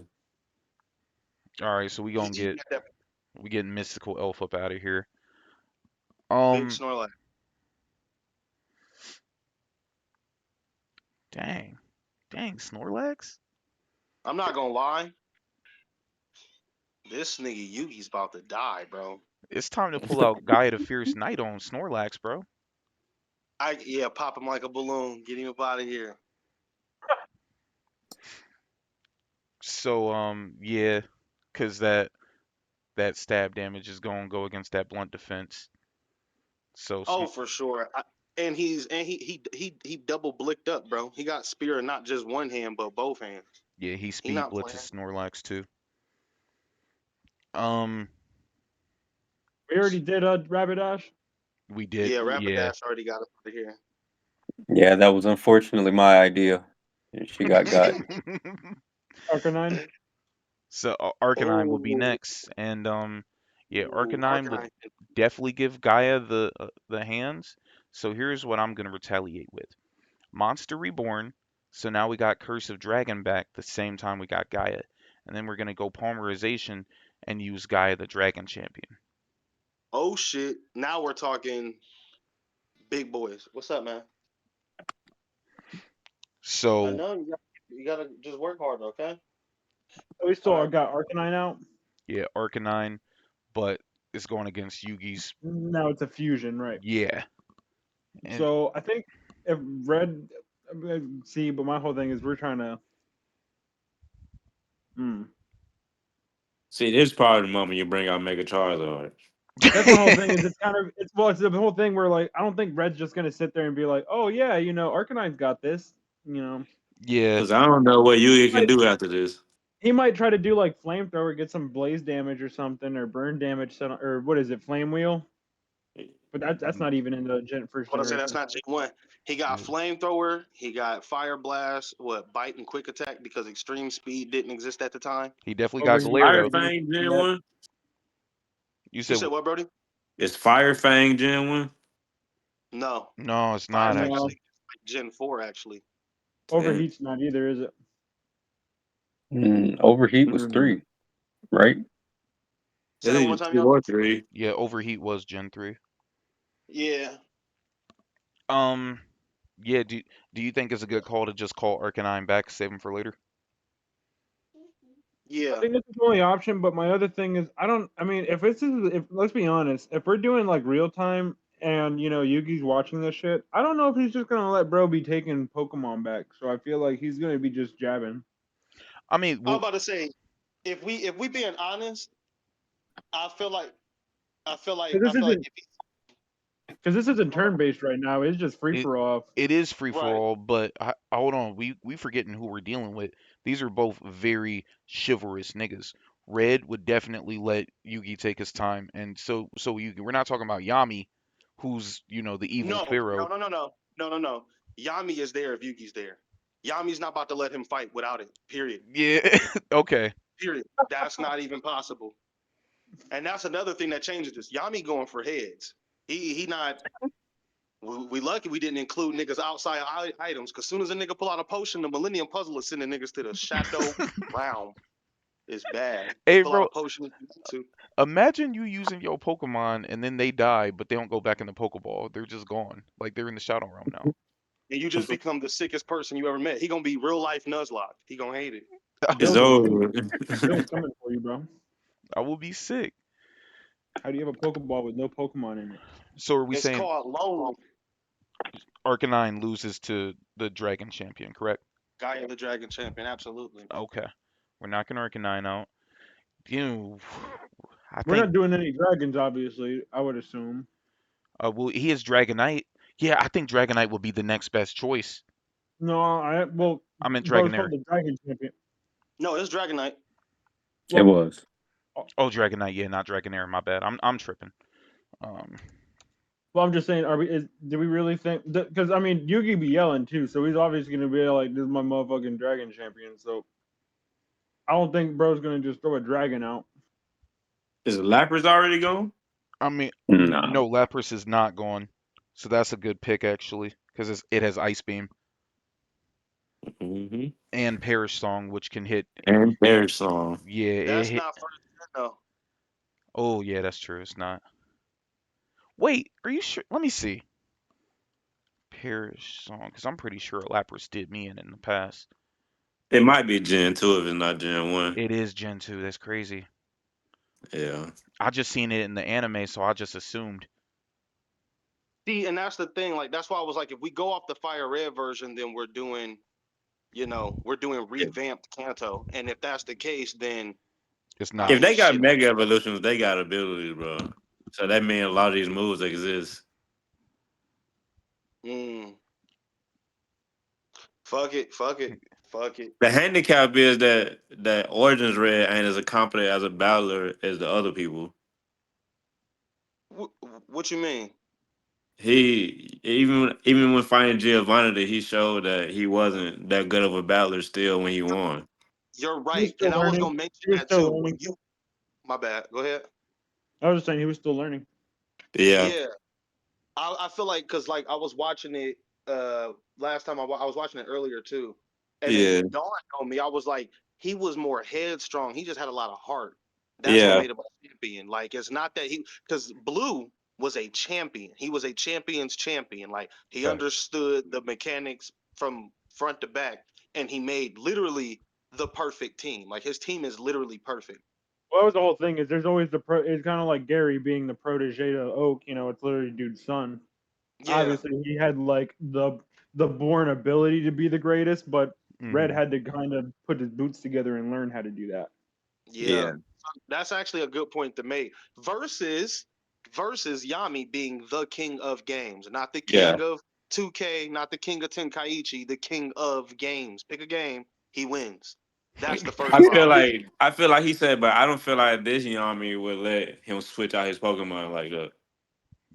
All right, so we he, gonna he get got that we getting Mystical Elf up out of here. big Um, Snorlax. dang. Dang, Snorlax? I'm not gonna lie. This nigga Yugi's about to die, bro. It's time to pull out Gaia the Fierce Knight on Snorlax, bro. Pop him like a balloon. Get him up out of here. So, yeah, 'cause that that stab damage is going to go against that blunt defense. So Oh, for sure. And he double blicked up, bro. He got spear in not just one hand, but both hands. yeah, he He speed not playing. blitzes Snorlax too. Um, We already did a Rapidash. we did, Yeah, yeah. Rapidash already got it out of here. Yeah, that was unfortunately my idea. She got. Arcanine. So Arcanine will be Oh, next, and yeah, ooh, Arcanine would Arcanine. definitely give Gaia the hands. So here's what I'm gonna retaliate with: Monster Reborn. So now we got Curse of Dragon back the same time we got Gaia, and then we're gonna go Polymerization and use Gaia the Dragon Champion. Oh shit. Now we're talking big boys. What's up, man? I So know you gotta just work harder, okay? We still All right. got Arcanine out. yeah, Arcanine, but it's going against Yugi's. Now it's a fusion, right? Yeah, and So I think if Red, see, but my whole thing is we're trying to. Hmm. See, this is probably the moment you bring out Mega Charizard. That's my whole thing. Is it's kind of it's the whole thing where like I don't think Red's just gonna sit there and be like, oh yeah, Arcanine's got this. yeah, Because I don't know what He you can might, do after this. he might try to do like flamethrower, get some blaze damage or something, or burn damage, or what is it, flame wheel? But that's not even in the first What I say, that's generation. not G1. He got flamethrower, he got fire blast, bite and quick attack because extreme speed didn't exist at the time. he definitely got Overheat. Fire Galarian. Fang Gen Yeah. 1? You You said said what, Brody? Is Fire Fang Gen 1? No. no, it's Fire not Fang No, actually. is like Gen 4 actually. Damn. overheat's not either, is it? Overheat was Mm. 3, right? Say Is that one more it time, 2 y'all. or 3? Yeah, Overheat was Gen 3. Yeah. Um, yeah, do you think it's a good call to just call Arcanine back, save him for later? I Yeah. think that's the only option. But my other thing is, I don't. I mean, if let's be honest, if we're doing like real time and Yugi's watching this shit, I don't know if he's just gonna let Bro be taking Pokemon back. So I feel like he's gonna be just jabbing. I mean, I was well, about to say, if we being honest, I feel like I feel like Because I this feel like isn't if he, because this isn't hold on. turn based right now. It's just free it for all. it is free for Right. all, but hold on, we forgetting who we're dealing with. These are both very chivalrous niggas. Red would definitely let Yugi take his time, and so Yugi. We're not talking about Yami, who's the evil No, no, pharaoh. no, no, no, no, no, no. Yami is there if Yugi's there. Yami's not about to let him fight without it. Period. Yeah, okay. Period. That's not even possible. And that's another thing that changes this. Yami going for heads. He not. We lucky we didn't include niggas outside items because soon as a nigga pull out a potion, the Millennium Puzzle is sending niggas to the Shadow realm. It's bad. Hey, Pull out bro, a potion if you want to, imagine you using your Pokemon and then they die, but they don't go back in the Pokeball. They're just gone. Like they're in the Shadow Realm now. and you just become the sickest person you ever met. He gonna be real life Nuzlocke. He gonna hate it. It's Bill's over. coming for you, bro. I will be sick. How do you have a Pokeball with no Pokemon in it? So are we It's saying called lonely. Arcanine loses to the Dragon Champion, correct? Gaia the Dragon Champion, absolutely. Okay. We're knocking Arcanine out. You, I We're think, not doing any dragons, obviously. I would assume. well, he is Dragonite. Yeah, I think Dragonite will be the next best choice. No, I meant Bro's called Dragonair. the Dragon Champion. No, it's Dragonite. It Well, was. Oh, Dragonite. Yeah, not Dragonair. My bad. I'm tripping. Um, well, I'm just saying. Do we really think? Because I mean, Yugi be yelling too, so he's obviously gonna be like, "This is my motherfucking Dragon Champion." So I don't think Bro's gonna just throw a dragon out. Is Lapras already gone? I mean, No. no, Lapras is not gone, so that's a good pick actually, because it has Ice Beam Mm-hmm. and Perish Song, which can hit. And their song. Yeah, it That's hit. not first gen though. Oh, yeah, that's true. It's not. Wait, are you sure? Let me see. Perish Song, because I'm pretty sure Lapras did me in the past. It might be Gen 2 if it's not Gen 1. It is Gen 2. That's crazy. Yeah. I just seen it in the anime, so I just assumed. See, and that's the thing. Like that's why I was like, if we go off the Fire Red version, then we're doing revamped Kanto. And if that's the case, then It's I not. If mean, they got shit. mega evolutions, they got abilities, bro. So that means a lot of these moves exist. Mm, fuck it. Fuck it. Fuck it. The handicap is that Origins Red ain't as competent as a battler as the other people. What you mean? He even when fighting Giovanni, he showed that he wasn't that good of a battler still when he won. You're He was right, still and I was learning. gonna mention He was that still too. learning. My bad. Go ahead. I was just saying he was still learning. Yeah, Yeah, I feel like because like I was watching it last time I was watching it earlier too, and yeah, it dawned on me. I was like, he was more headstrong. He just had a lot of heart. That's what yeah, made him a champion. Like it's not that he because Blue was a champion. He was a champion's champion. Like he Facts. understood the mechanics from front to back, and he made literally the perfect team. Like his team is literally perfect. Well, that was the whole thing. Is there's always the pro. It's kind of like Gary being the protege to Oak. You know, it's literally dude's son. Yeah, Obviously, he had like the born ability to be the greatest, but Red Hmm. had to kind of put his boots together and learn how to do that. yeah. yeah, That's actually a good point to make. Versus Yami being the king of games, not the yeah. king of 2K, not the king of Tenkaichi, the king of games. Pick a game, he wins. That's the first problem. I feel like he said, but I don't feel like this Yami would let him switch out his Pokemon like that.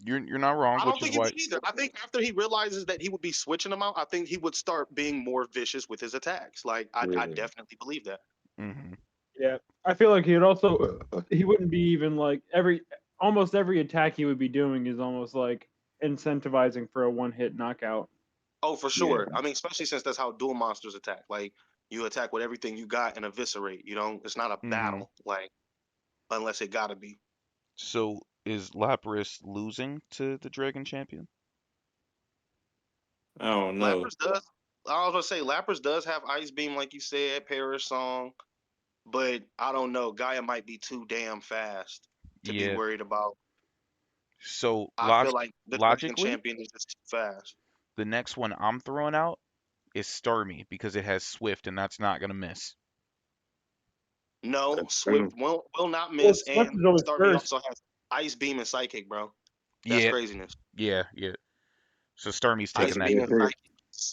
You're not wrong, I don't which is think he why. would either. I think after he realizes that he would be switching them out, I think he would start being more vicious with his attacks. Like I Yeah. definitely believe that. Hmm. Yeah, I feel like he'd also he wouldn't be even like almost every attack he would be doing is almost like incentivizing for a one hit knockout. Oh, for Yeah. sure. I mean, especially since that's how dual monsters attack. Like you attack with everything you got and eviscerate. You know, it's not a Hmm. battle. Like unless it gotta be. So is Lapras losing to the Dragon Champion? I don't know. Lapras does. I was gonna say Lapras does have Ice Beam, like you said, Perish Song, but I don't know. Gaia might be too damn fast to be Yeah. worried about. So I feel like the Dragon logically, Champion is just too fast. the next one I'm throwing out is Starmie because it has Swift, and that's not gonna miss. No, That's Swift true. will not Well, miss, Swift and is always Starmie first. also has Ice Beam and Psychic, bro. That's Yeah, craziness. yeah. So Starmie's Ice taking that. Beam Yeah, and true. Psychic.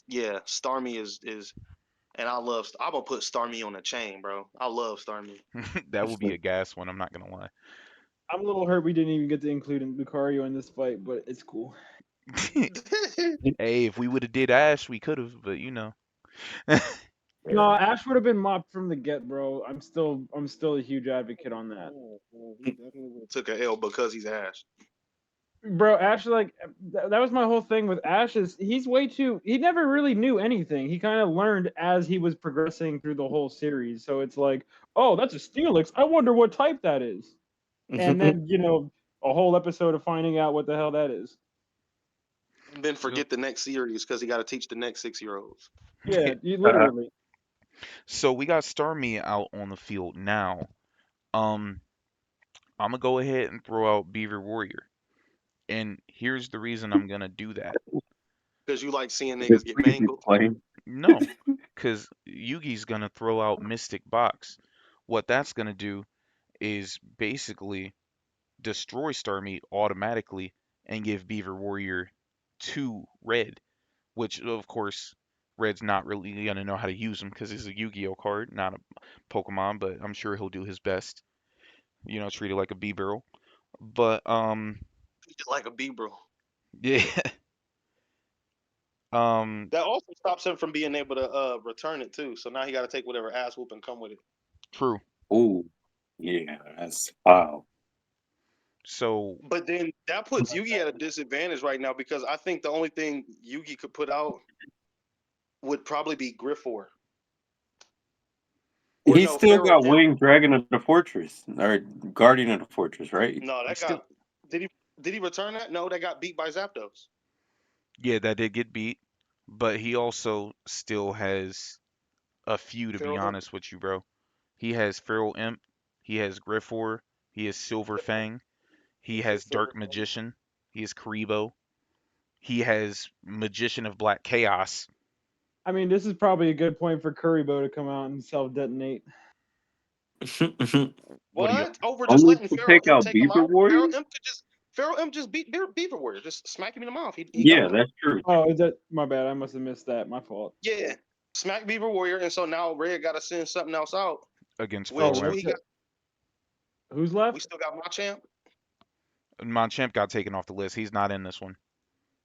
Yeah, Starmie is and I'm gonna put Starmie on the chain, bro. I love Starmie. That would be a gas one. I'm not gonna lie. I'm a little hurt we didn't even get to include Lucario in this fight, but it's cool. Hey, if we would have did Ash, we could have, but you know. No, Yeah. Ash would have been mopped from the get, bro. I'm still a huge advocate on that. He definitely would have took a L because he's Ash. Bro, Ash, like that was my whole thing with Ash is he's way too. He never really knew anything. He kind of learned as he was progressing through the whole series. So it's like, oh, that's a Steelix. I wonder what type that is. And then a whole episode of finding out what the hell that is. And then Yep. forget the next series because he got to teach the next 6-year-olds. Yeah, you Uh, literally. So we got Starmie out on the field now. Um, I'm gonna go ahead and throw out Beaver Warrior, and here's the reason I'm gonna do that. Because you like seeing It's niggas get free to mangled. play. No, because Yugi's gonna throw out Mystic Box. What that's gonna do is basically destroy Starmie automatically and give Beaver Warrior 2 red, which of course Red's not really gonna know how to use him because it's a Yu-Gi-Oh card, not a Pokemon, but I'm sure he'll do his best. You know, treat it like a B-barrel. But Like a B, bro. yeah, um, That also stops him from being able to return it too. So now he got to take whatever ass whoop and come with it. true. Ooh, yeah, that's wow. So But then that puts Yugi at a disadvantage right now because I think the only thing Yugi could put out would probably be Griffor. Or He's no, still Pharaoh got Imp. Winged Dragon of the Fortress or Guardian of the Fortress, right? No, I that still, got did he return that? No, that got beat by Zapdos. yeah, that did get beat, but he also still has a few, to be Pharaoh Imp. honest with you, bro. He has Feral Imp, he has Griffor, he has Silver Fang, he has Dark Magician, he has Karibo, he has Magician of Black Chaos. I mean, this is probably a good point for Kuribo to come out and self detonate. What do you? What? Over just Only letting to Pharaoh take Imp out take him Beaver out? Warriors? Pharaoh Imp just beat Beaver Warrior, just smack him in the mouth. He Yeah, gone. that's true. Oh, is that my bad? I must have missed that. My fault. Yeah. Smack Beaver Warrior, and so now Red gotta send something else out. Against Oh, Which Pharaoh who Imp. he got? Who's We left? still got Machamp. Monchamp got taken off the list. He's not in this one.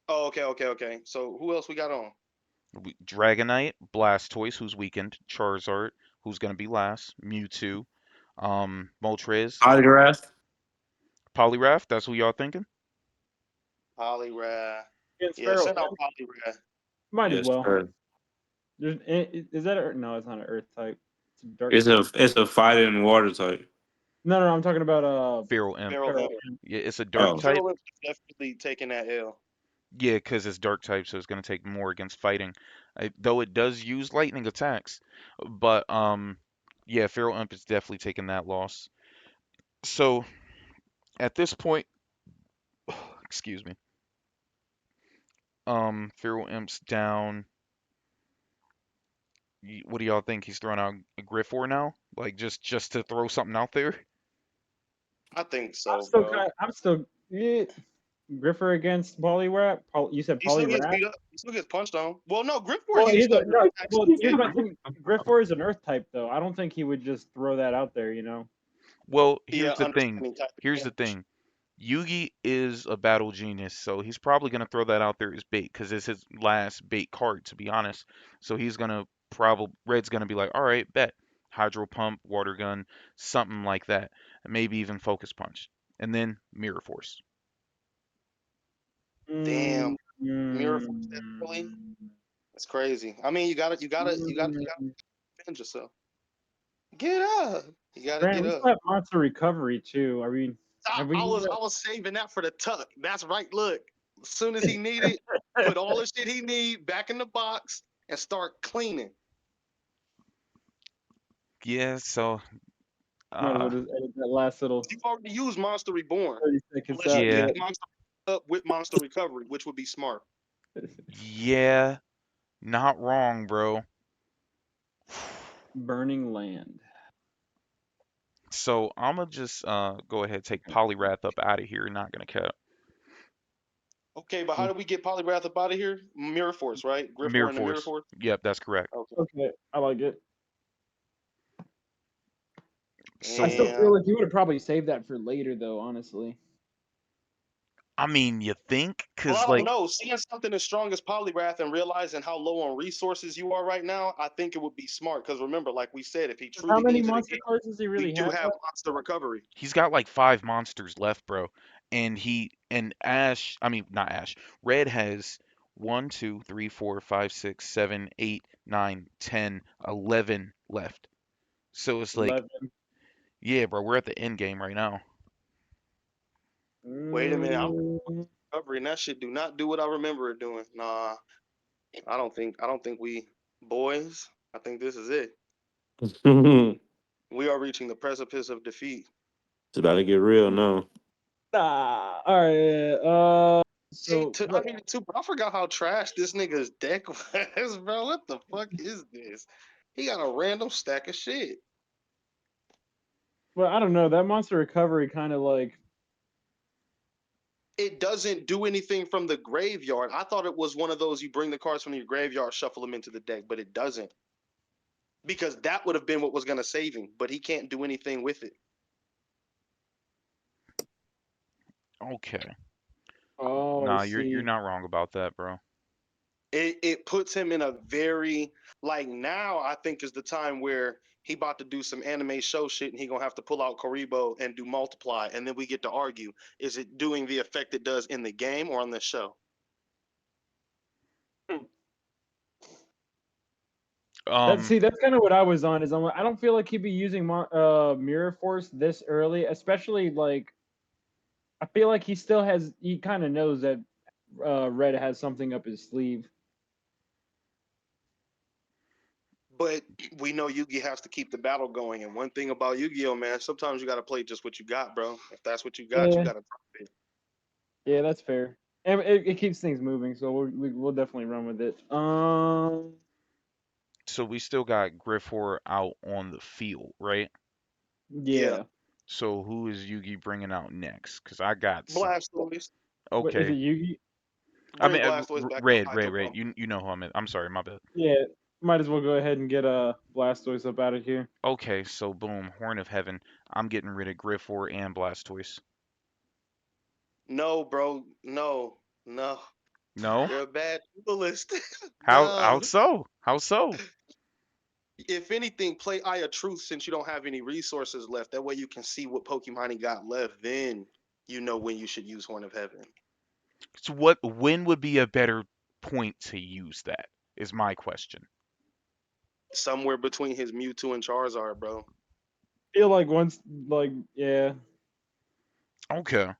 Oh, okay. So who else we got on? Dragonite, Blastoise, who's weakened, Charizard, who's gonna be last, Mewtwo, Moltres, Autograph? Poliwrath. That's who y'all thinking? Poliwrath. Against Yeah, Pharaoh send out Imp? Poliwrath. Might as Yes, well. sir. Is that no? It's not an Earth type. It's a dark. It's a fighting water type. No. I'm talking about Pharaoh Imp. Pharaoh Pharaoh Imp. Imp. Yeah, it's a dark Oh. type. Pharaoh Imp is definitely taking that L. Yeah, because it's dark type, so it's gonna take more against fighting. Though it does use lightning attacks, but yeah, Pharaoh Imp is definitely taking that loss. So at this point, excuse me, Pharaoh Imp's down. What do y'all think? He's throwing out a Griffor now, like just to throw something out there. I think I'm so, still bro. kind. I'm still. Griffer against Poliwrath. You said He still gets Poliwrath. beat up. He still gets punched on. Well, no, Griffor Well, he he's still a no. Well, actually here's hit. my thing. Griffor is an Earth type, though. I don't think he would just throw that out there. Well, Yeah, here's the thing. understanding type of Here's the damage. thing. Yugi is a battle genius, so he's probably gonna throw that out there as bait because it's his last bait card, to be honest. So he's gonna probably Red's gonna be like, all right, bet Hydro Pump, Water Gun, something like that, and maybe even Focus Punch, and then Mirror Force. Damn, Mm, Mirror Force that early. That's crazy. I mean, you gotta defend yourself. Get up. You gotta Grant, get we up. still have Monster Recovery too. I mean, have we? I was saving that for the tuck. That's right. Look, as soon as he needed, put all the shit he need back in the box and start cleaning. Yeah, so Might as well uh just edit that last little You already used Monster Reborn, 30 seconds unless you out. can yeah, get Monster up with Monster Recovery, which would be smart. yeah, not wrong, bro. Burning Land. So I'm gonna just go ahead and take Poliwrath up out of here. Not gonna cap. Okay, but how do we get Poliwrath up out of here? Mirror Force, right? Griffor Mirror and the Mirror Force. Force. Yep, that's correct. Okay. Okay, I like it. I So still Damn. feel like you would have probably saved that for later, though. Honestly. I mean, you think? Well, Cause I don't like know. Seeing something as strong as Poliwrath and realizing how low on resources you are right now, I think it would be smart. Because remember, like we said, if he How truly many needs it monster again, cards does he we really do have have left? Monster Recovery. he's got like 5 monsters left, bro. And Ash, I mean not Ash. Red has 1, 2, 3, 4, 5, 6, 7, 8, 9, 10, 11 left. So it's like, 11. yeah, bro, we're at the end game right now. Wait a minute, I'm Mm, Recovery, and that shit do not do what I remember it doing. Nah, I don't think we boys. I think this is it. It's We are reaching the precipice of defeat. about to get real now. All right. So I mean, too, but I forgot how trash this nigga's deck was, bro. What the fuck is this? He got a random stack of shit. well, I don't know. That monster recovery kind of like It doesn't do anything from the graveyard. I thought it was one of those you bring the cards from your graveyard, shuffle them into the deck, but it doesn't. Because that would have been what was going to save him, but he can't do anything with it. Okay. oh, I Nah, you're see. not wrong about that, bro. It puts him in a very, like, now I think is the time where he about to do some anime show shit and he gonna have to pull out Karibo and do multiply, and then we get to argue, is it doing the effect it does in the game or on the show? Um, That's kind of what I was on. Is I don't feel like he'd be using Mirror Force this early, especially like I feel like he kind of knows that Red has something up his sleeve. But we know Yugi has to keep the battle going, and one thing about Yu-Gi-Oh, man, sometimes you gotta play just what you got, bro. If that's what you got, you Yeah, gotta drop it. yeah, that's fair. And it keeps things moving, so we'll definitely run with it. so we still got Griffor out on the field, right? Yeah, Yeah. So who is Yugi bringing out next? Cause I got some. Blastoise. What is it, Okay. Yugi? I Bring mean, Blastoise back out. red, Hydro red, red. Pump. You know who I'm. I'm sorry, my bad. Yeah. Might as well go ahead and get Blastoise up out of here. Okay, so boom, Horn of Heaven. I'm getting rid of Griffor and Blastoise. No, bro. No. No. No? You're a bad duelist. How No. so? How so? If anything, play Eye of Truth since you don't have any resources left. That way you can see what Pokemon he got left. Then you know when you should use Horn of Heaven. So what? When would be a better point to use that? Is my question. Somewhere between his Mewtwo and Charizard, bro. Feel like once, like, yeah. Okay.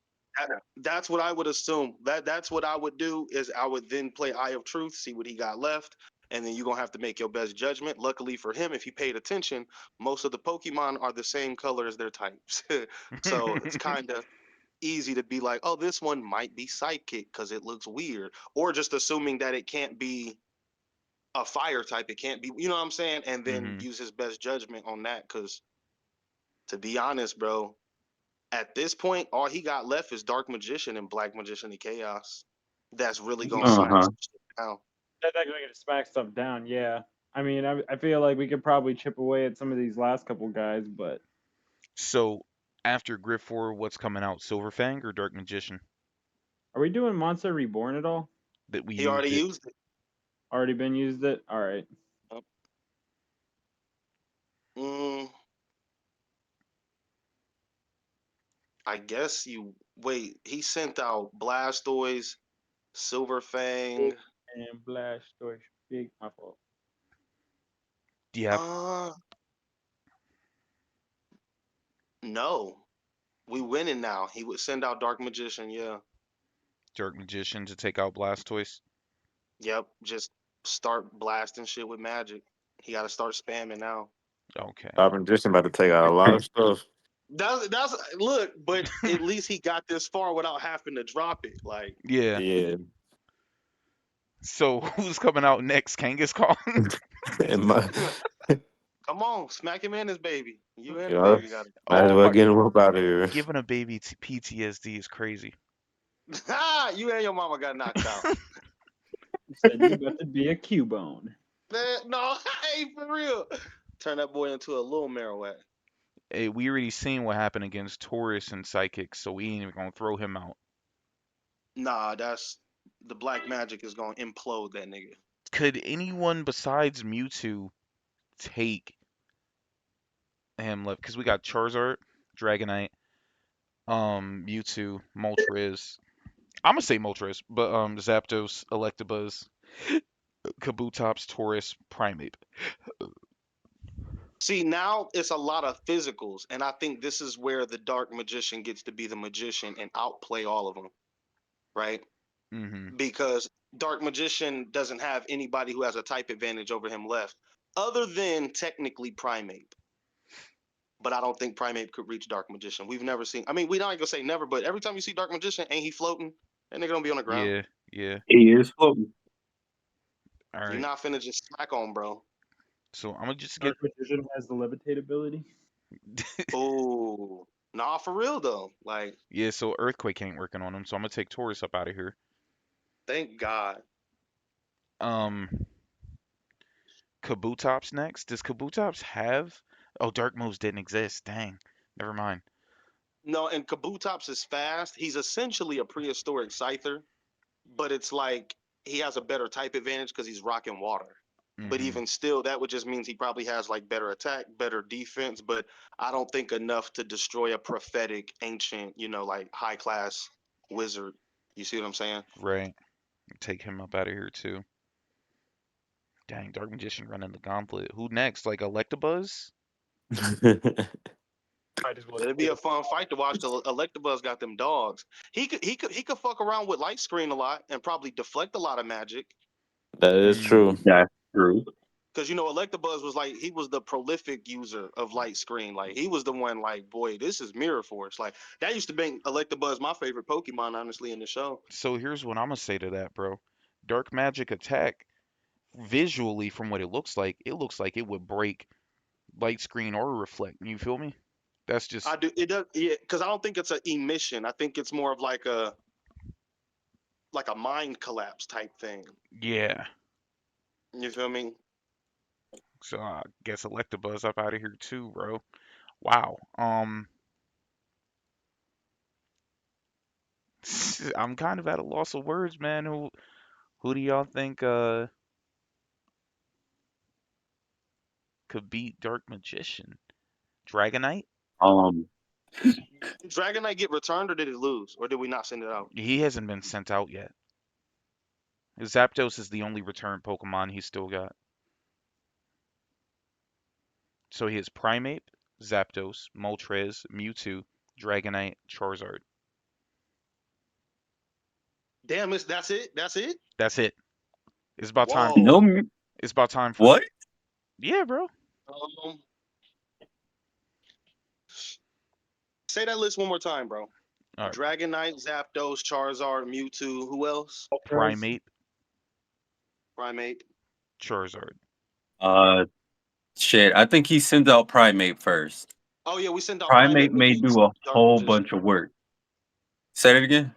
That's what I would assume. That's what I would do is I would then play Eye of Truth, see what he got left, and then you're gonna have to make your best judgment. Luckily for him, if he paid attention, most of the Pokemon are the same color as their types. So it's kind of easy to be like, oh, this one might be Psychic because it looks weird, or just assuming that it can't be a fire type. It can't be, you know what I'm saying? And then hmm use his best judgment on that. Because to be honest, bro, at this point, all he got left is Dark Magician and Black Magician of Chaos. That's really gonna Yeah. smack Uh-huh. some shit down. That's actually gonna smack stuff down. Yeah. I mean, I feel like we could probably chip away at some of these last couple guys, but So after Griffor, what's coming out? Silverfang or Dark Magician? are we doing Monster Reborn at all? That we He already used it. used it. Already been used it? All right. Yep. Mm, I guess you wait. He sent out Blastoise, Big Silverfang. and Blastoise. Big, my fault. Yep. Uh, no, we winning now. He would send out Dark Magician. Yeah. Dark Magician to take out Blastoise. Yep. Just start blasting shit with magic. He got to start spamming now. Okay. I've been just about to take out a lot of stuff. That's look, but at least he got this far without having to drop it. Like, Yeah. Yeah. So who's coming out next? Kangaskhan? And my, come on, smack him in his baby. You and you the know, baby got might as Oh well my! get him up out of here. Giving a baby PTSD is crazy. it. You and your mama got knocked out. You said you about to be a Cubone. Man, no, hey, for real. Turn that boy into a little Marowak. Hey, we already seen what happened against Taurus and Psychic, so we ain't even gonna throw him out. Nah, that's the black magic is gonna implode that nigga. Could anyone besides Mewtwo take him left? Because we got Charizard, Dragonite, Mewtwo, Moltres. I'm gonna say Moltres, but Zapdos, Electabuzz, Kabutops, Taurus, Primeape. See, now it's a lot of physicals, and I think this is where the dark magician gets to be the magician and outplay all of them, right? hmm Because dark magician doesn't have anybody who has a type advantage over him left, other than technically Primeape. But I don't think Primeape could reach Dark Magician. We've never seen. I mean, we don't gonna say never, but every time you see Dark Magician, ain't he floating? That nigga don't be on the ground. Yeah, yeah. He is floating. All You're right. not finna just smack on, bro. So I'm gonna just get Dark Magician has the levitate ability. Oh, nah, for real though. Like, yeah. So Earthquake ain't working on him, so I'm gonna take Taurus up out of here. thank God. Um, Kabutops next. Does Kabutops have? Oh, Dark moves didn't exist. Dang. Never mind. No, and Kabutops is fast. He's essentially a prehistoric Scyther, but it's like he has a better type advantage because he's rocking water. But hmm even still, that would just means he probably has like better attack, better defense. But I don't think enough to destroy a prophetic, ancient, like high class wizard. You see what I'm saying? Right. Take him up out of here too. Dang, Dark Magician running the gauntlet. Who next? Like Electabuzz? Might as well It'd be a fun fight to watch. The Electabuzz got them dogs. He could fuck around with light screen a lot and probably deflect a lot of magic. That is Mm, true. That's true. Because Electabuzz was like he was the prolific user of light screen. Like he was the one. Like boy, this is Mirror Force. Like that used to make Electabuzz my favorite Pokemon, honestly, in the show. so here's what I'm gonna say to that, bro. Dark Magic attack, visually from what it looks like it would break light screen or reflect. You feel me? That's just I do. It does. Yeah, because I don't think it's an emission. I think it's more of like a mind collapse type thing. yeah. You feel me? So I guess Electabuzz up out of here too, bro. Wow. I'm kind of at a loss of words, man. Who do y'all think could beat Dark Magician? Dragonite? Um, Did Dragonite get returned or did it lose? Or did we not send it out? He hasn't been sent out yet. Zapdos is the only returned Pokemon he's still got. So he has Primeape, Zapdos, Moltres, Mewtwo, Dragonite, Charizard. Damn, that's it? That's it? That's it. It's about time. Whoa. no, It's about time for what? Yeah, bro. Um, say that list one more time, bro. All right. Dragonite, Zapdos, Charizard, Mewtwo. Who else? Primeape, Primeape. Charizard. Shit. I think he sends out Primate first. Oh yeah, we sent out Primate Primeape may against do a Dark whole Magician. bunch of work. Say that again.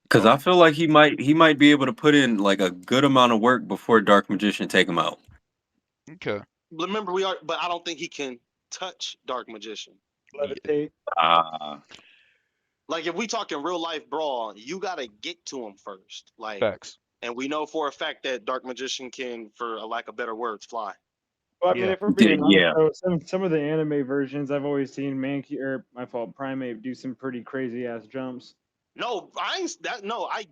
Because I feel like he might be able to put in like a good amount of work before Dark Magician take him out. Okay. Remember, but I don't think he can touch Dark Magician. Levitate. Like if we talk in real life brawl, you gotta get to him first. Like, Facts. and we know for a fact that Dark Magician can, for a lack of better words, fly. Well, I mean, Yeah. if we're being honest, Yeah. though, some of the anime versions, I've always seen my fault, Primeape do some pretty crazy ass jumps. No, I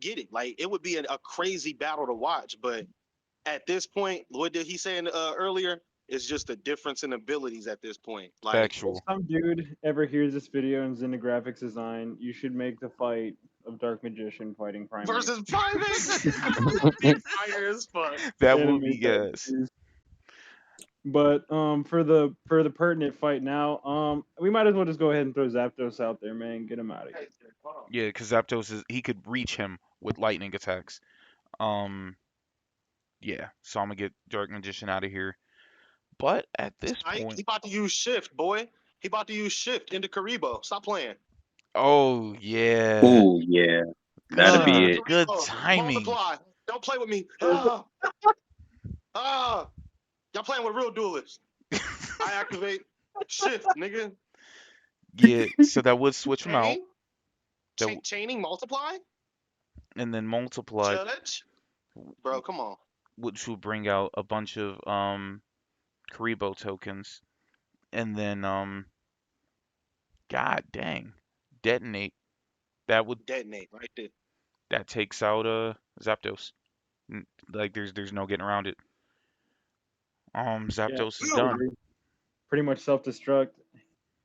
get it. Like it would be a crazy battle to watch, but at this point, what did he say earlier? It's just a difference in abilities at this point. Like If Factual. some dude ever hears this video and is into graphics design, you should make the fight of Dark Magician fighting Primeape. versus Primeape, that would be fire as fuck. That Anime would be type gas. series. But for the pertinent fight now, we might as well just go ahead and throw Zapdos out there, man. Get him out of here. Yeah, because Zapdos he could reach him with lightning attacks. Yeah. So I'm gonna get Dark Magician out of here. But at this He point, about to use shift, boy. He about to use shift into Karibo. Stop playing. oh yeah, Oh yeah. That'd be it. good Karibo, timing. Multiply. Don't play with me. Y'all playing with real duelists. I activate shift, nigga. Yeah, so that would switch him out, Chain, chaining multiply. and then multiply, Judge. Bro, come on. which would bring out a bunch of Karibo tokens, and then god dang, detonate. That would Detonate right there. that takes out Zapdos. Like there's no getting around it. Zapdos is done. Pretty much self-destruct.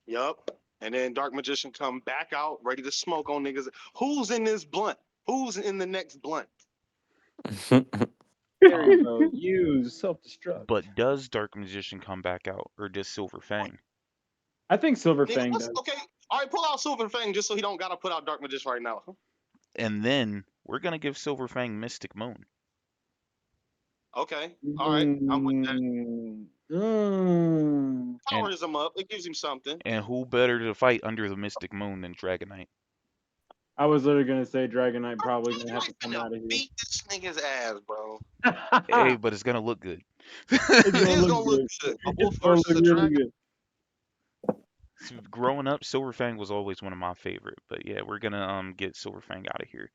Yup. And then Dark Magician come back out, ready to smoke on niggas. Who's in this blunt? Who's in the next blunt? There you go. Use self-destruct. But does Dark Magician come back out, or does Silver Fang? I think Silver Nigga, Fang does. okay. All right, pull out Silver Fang just so he don't gotta put out Dark Magician right now. And then we're gonna give Silver Fang Mystic Moon. Okay. All right. I'm with that. Powers him up. It gives him something. And who better to fight under the Mystic Moon than Dragonite? I was literally gonna say Dragonite probably gonna have to come out of here. Beat this nigga's ass, bro. Hey, but it's gonna look good. It is gonna look good. A wolf It's gonna versus look a really dragon. good. Growing up, Silver Fang was always one of my favorite. But yeah, we're gonna get Silver Fang out of here,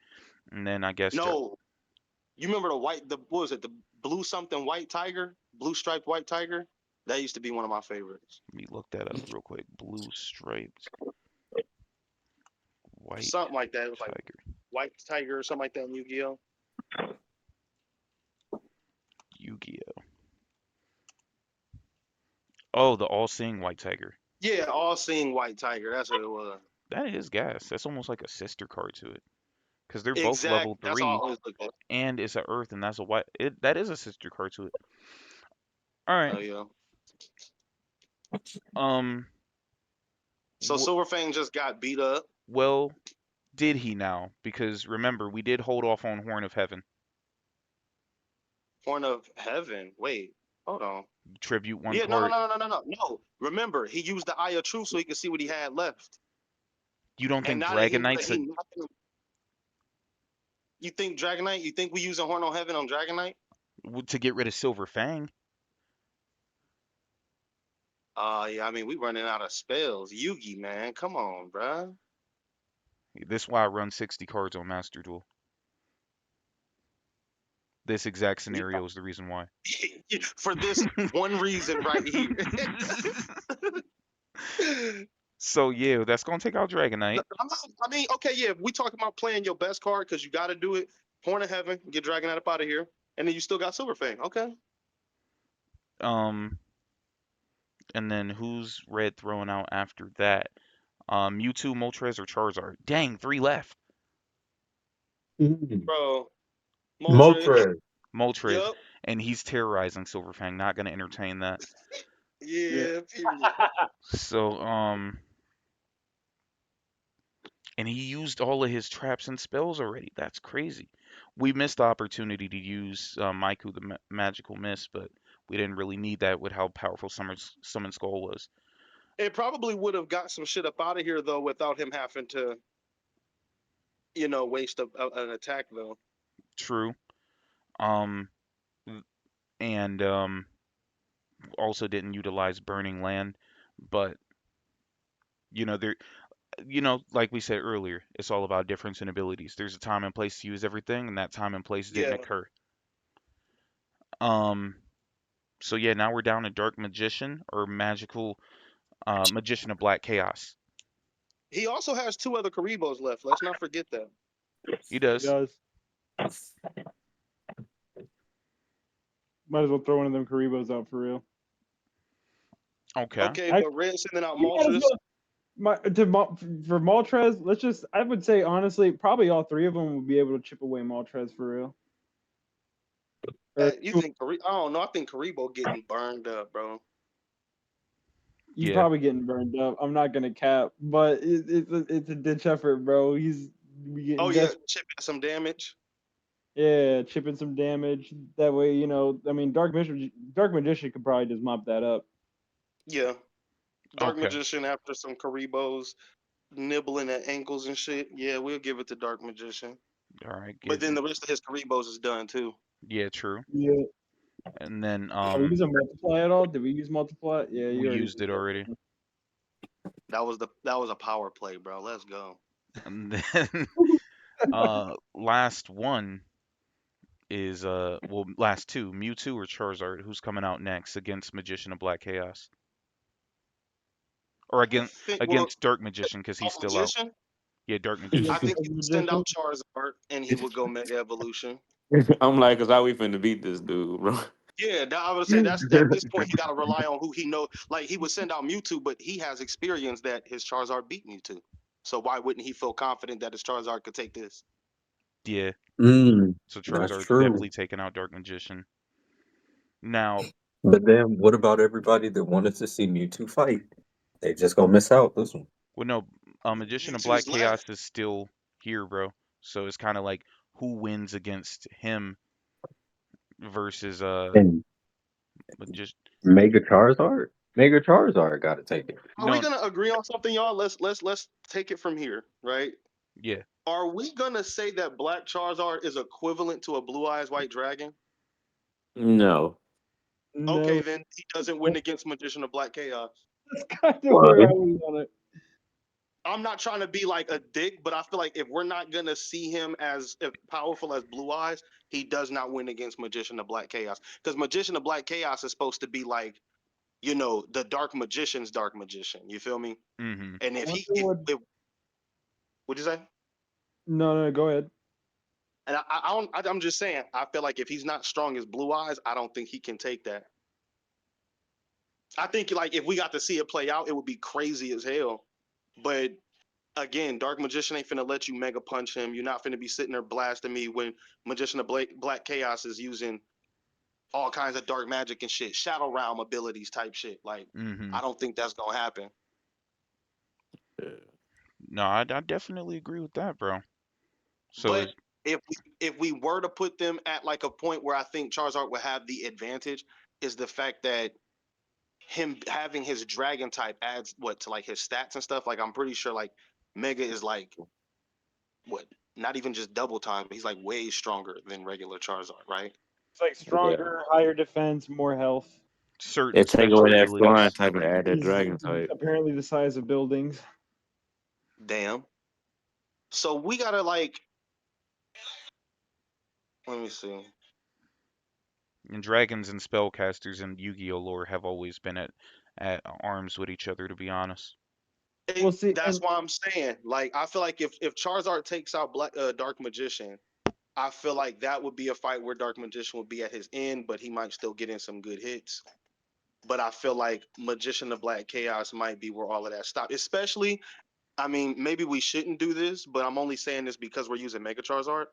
and then I guess No, you remember what was it? The blue something white tiger, blue striped white tiger. That used to be one of my favorites. Let me look that up real quick. Blue striped white Something like that. It was like tiger. white tiger or something like that in Yu-Gi-Oh. Yugioh. Oh, the all-seeing white tiger. Yeah, all-seeing white tiger. That's what it was. That is gas. That's almost like a sister card to it, because they're both Exactly. level That's 3, all I always look at. and it's a earth, and that's a white. That is a sister card to it. All right. Oh yeah. So wh- Silver Fang just got beat up. well, did he now? Because remember, we did hold off on Horn of Heaven. Horn of Heaven. Wait. Hold on. Tribute one Yeah, no, no, part. no, no, no, no, no. Remember, he used the Eye of Truth so he could see what he had left. You don't And think now that he know that Dragonite's he nothing, you think Dragonite? You think we using Horn on Heaven on Dragonite? to get rid of Silver Fang? Yeah, I mean we running out of spells. Yugi, man, come on, bruh. This is why I run 60 cards on Master Duel. This exact scenario is the reason why. For this one reason right here. So yeah, that's gonna take out Dragonite. I mean, okay, yeah, if we talking about playing your best card because you got to do it. Horn of Heaven, get Dragonite up out of here, and then you still got Silverfang. Okay. Um, and then who's red throwing out after that? Mewtwo, Moltres, or Charizard? Dang, 3 left. Bro, Moltres. Moltres. Moltres, Yep. and he's terrorizing Silverfang. Not gonna entertain that. Yeah. Yeah. Period. So and he used all of his traps and spells already. That's crazy. We missed the opportunity to use Maiku the Magical Mist, but we didn't really need that with how powerful Summon Skull was. It probably would have got some shit up out of here though without him having to, waste an attack though. True. Um, and also didn't utilize Burning Land, but there, like we said earlier, it's all about difference in abilities. There's a time and place to use everything, and that time and place didn't Yeah. occur. Um, so yeah, now we're down to Dark Magician or Magical Magician of Black Chaos. He also has 2 other Karibos left. Let's not forget that. He He does. does. Might as well throw one of them Karibos out for real. Okay. Okay, Actually, but Red sending out you might as Moltres. well- for Moltres, I would say honestly, probably all 3 of them would be able to chip away Moltres for real. Or You think I don't know. I think Karibo getting burned up, bro. he's Yeah. probably getting burned up. I'm not gonna cap, but it's a ditch effort, bro. He's getting Oh yeah, chipping some damage. yeah, chipping some damage. That way, I mean, Dark Magician could probably just mop that up. Yeah, Dark Okay. Magician after some Karibos nibbling at ankles and shit. Yeah, we'll give it to Dark Magician. All right. But then the rest of his Karibos is done too. Yeah, true. Yeah. And then Are we using multiply at all? Did we use multiply? Yeah, you we already used it already. That was a power play, bro. Let's go. And then last one is last 2, Mewtwo or Charizard. Who's coming out next against Magician of Black Chaos? Or against Dark Magician because he's still out. Magician. Yeah, Dark I Magician. think he would send out Charizard and he would go Mega Evolution. I'm like, cause how we finna beat this dude, bro? Yeah, I would say that's at this point he got to rely on who he knows. Like he would send out Mewtwo, but he has experience that his Charizard beat Mewtwo. So why wouldn't he feel confident that his Charizard could take this? Yeah. So That's Charizard's true. definitely taking out Dark Magician. Now, But then, what about everybody that wanted to see Mewtwo fight? They just gonna miss out this one. well, no, Magician of Black Mewtwo's Chaos left. is still here, bro. So it's kind of like who wins against him versus And Magician. Mega Charizard, Mega Charizard got to take it. Are we No, gonna agree on something, y'all? Let's take it from here, right? yeah. Are we gonna say that Black Charizard is equivalent to a Blue Eyes White Dragon? No. Okay, No, then he doesn't win against Magician of Black Chaos. that's kind of What? where I was on it. I'm not trying to be like a dick, but I feel like if we're not gonna see him as powerful as Blue Eyes, he does not win against Magician of Black Chaos. Because Magician of Black Chaos is supposed to be like, the Dark Magician's Dark Magician. You feel me? Mm-hmm. And if he, what'd you say? No, go ahead. And I'm just saying, I feel like if he's not strong as Blue Eyes, I don't think he can take that. I think like if we got to see it play out, it would be crazy as hell. But again, Dark Magician ain't finna let you mega punch him. You're not finna be sitting there blasting me when Magician of Black Chaos is using all kinds of dark magic and shit, Shadow Realm abilities type shit. Like, Mm-hmm. I don't think that's gonna happen. No, I definitely agree with that, bro. So But if we were to put them at like a point where I think Charizard would have the advantage, is the fact that him having his dragon type adds what to like his stats and stuff. Like I'm pretty sure like Mega is like what, not even just double time, but he's like way stronger than regular Charizard, right? It's like Yeah. stronger, higher defense, more health. Certain It take away special that flying abilities. type and add that He's dragon type. apparently the size of buildings. Damn. So we gotta like, let me see. And dragons and spellcasters in Yu-Gi-Oh lore have always been at arms with each other, to be honest. We'll see. That's And why I'm saying, like, I feel like if Charizard takes out Dark Magician, I feel like that would be a fight where Dark Magician would be at his end, but he might still get in some good hits. But I feel like Magician of Black Chaos might be where all of that stops. Especially, I mean, maybe we shouldn't do this, but I'm only saying this because we're using Mega Charizard.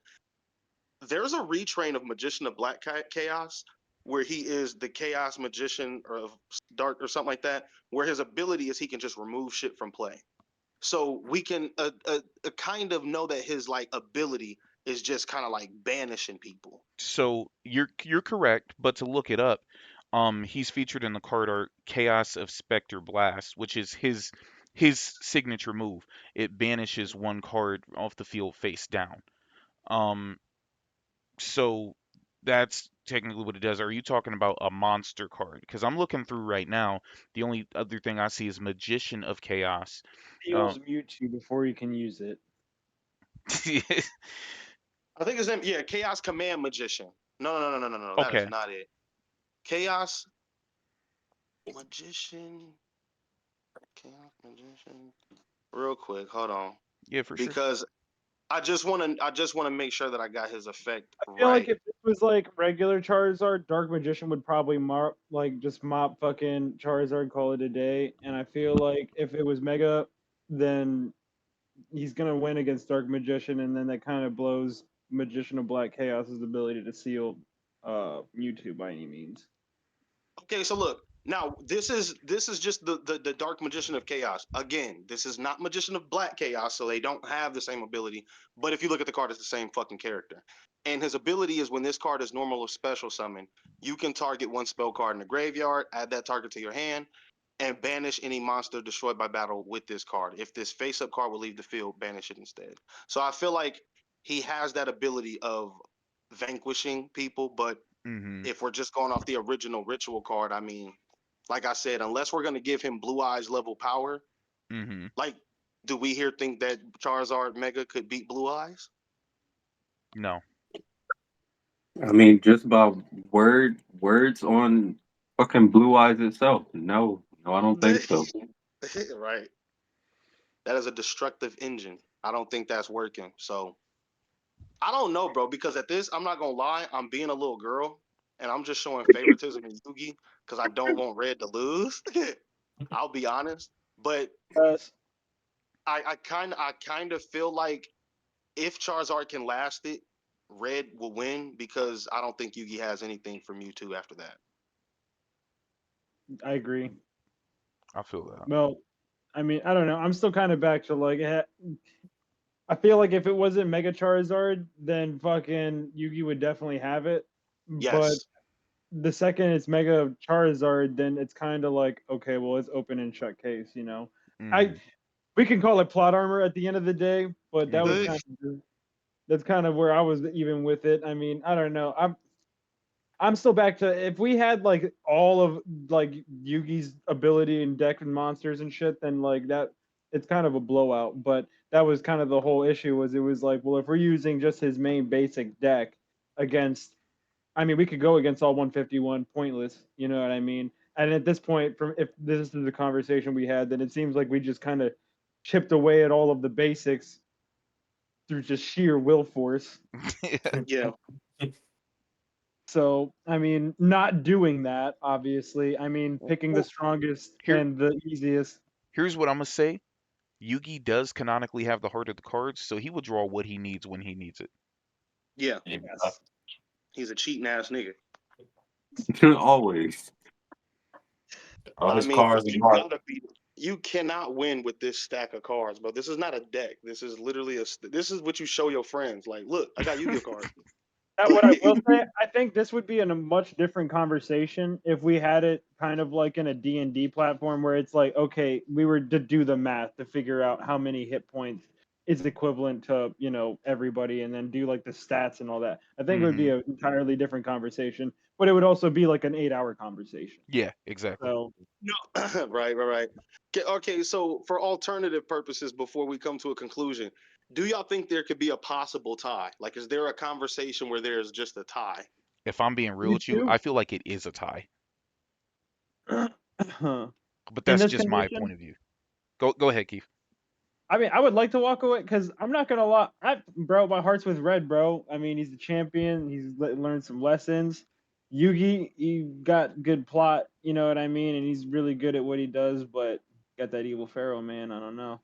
There's a retrain of Magician of Black Chaos where he is the Chaos Magician or of Dark or something like that, where his ability is he can just remove shit from play. So we can kind of know that his like ability is just kind of like banishing people. So you're correct, but to look it up, he's featured in the card art Chaos of Spectre Blast, which is his signature move. It banishes one card off the field face down. Um, so that's technically what it does. Are you talking about a monster card? Because I'm looking through right now. The only other thing I see is Magician of Chaos. heals Mewtwo before you can use it. I think his name, yeah, Chaos Command Magician. No. That is Okay. not it. Chaos Magician. Chaos Magician. Real quick, hold on, Yeah, for sure. because I just want to make sure that I got his effect I feel like right. if it was like regular Charizard, Dark Magician would probably just mop fucking Charizard, call it a day. And I feel like if it was Mega, then he's gonna win against Dark Magician, and then that kind of blows Magician of Black Chaos's ability to seal Mewtwo by any means. Okay, so look, now this is just the Dark Magician of Chaos. Again, this is not Magician of Black Chaos, so they don't have the same ability. But if you look at the card, it's the same fucking character. And his ability is when this card is normal or special summon, you can target one spell card in the graveyard, add that target to your hand, and banish any monster destroyed by battle with this card. If this face-up card will leave the field, banish it instead. So I feel like he has that ability of vanquishing people, but Mm-hmm. if we're just going off the original ritual card, I mean, like I said, unless we're gonna give him Blue Eyes level power, Mm-hmm. like, do we here think that Charizard Mega could beat Blue Eyes? No. I mean, just about words on fucking Blue Eyes itself. No, no, I don't think so. Right. That is a destructive engine. I don't think that's working. So I don't know, bro, because at this, I'm not gonna lie, I'm being a little girl and I'm just showing favoritism in Yugi because I don't want Red to lose. I'll be honest. But Yes. I kind of feel like if Charizard can last it, Red will win because I don't think Yugi has anything for Mewtwo after that. I agree. I feel that. Well, I mean, I don't know. I'm still kind of back to like, I feel like if it wasn't Mega Charizard, then fucking Yugi would definitely have it. But Yes. the second it's Mega Charizard, then it's kind of like, okay, well, it's open and shut case, Mm-hmm. We can call it plot armor at the end of the day, but that was Mm-hmm. that's kind of where I was even with it. I mean, I don't know. I'm still back to if we had like all of like Yugi's ability and deck and monsters and shit, then like that it's kind of a blowout. But that was kind of the whole issue was it was like, well, if we're using just his main basic deck against, I mean, we could go against all 151 pointless, you know what I mean? And at this point, from if this is the conversation we had, then it seems like we just kind of chipped away at all of the basics through just sheer will force. Yeah. So, I mean, not doing that, obviously. I mean, picking the Well, strongest here and the easiest. here's what I'm gonna say. Yugi does canonically have the heart of the cards, so he will draw what he needs when he needs it. Yeah. Yes. He's a cheating ass nigga. Always. All I his mean, cars and you mark. gotta be. You cannot win with this stack of cards, bro. This is not a deck. This is literally this is what you show your friends. Like, look, I got Yu-Gi-Oh cards. What I will say, I think this would be in a much different conversation if we had it kind of like in a D&D platform where it's like, okay, we were to do the math to figure out how many hit points is equivalent to, everybody and then do like the stats and all that. I think it would be Hmm. an entirely different conversation, but it would also be like an 8-hour conversation. Yeah, exactly. So, No, right. Okay, so for alternative purposes, before we come to a conclusion, do y'all think there could be a possible tie? Like, is there a conversation where there's just a tie? If I'm being real you with you, too? I feel like it is a tie, but In that's this just my condition? point of view. Go ahead, Keith. I mean, I would like to walk away because I'm not gonna lie, bro. My heart's with Red, bro. I mean, he's the champion. He's learned some lessons. Yugi, he got good plot. You know what I mean, and he's really good at what he does. But got that evil pharaoh, man. I don't know.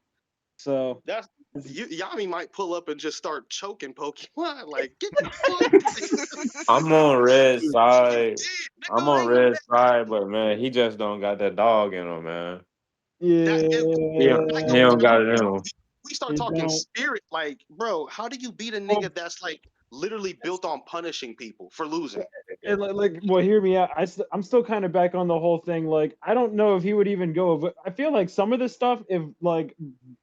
So That's it's- Yami might pull up and just start choking Pokemon. Like, get the fuck. I'm on red He side. did, I'm nigga. on Ain't no red side, but man, he just don't got that dog in him, man. that. Yeah, Like, he yeah, don't got it in him. we start you talking don't. spirit. Like, bro, how do you beat a Well, nigga that's like literally built on punishing people for losing? well, hear me out. I'm still kind of back on the whole thing. Like, I don't know if he would even go. But I feel like some of this stuff, if like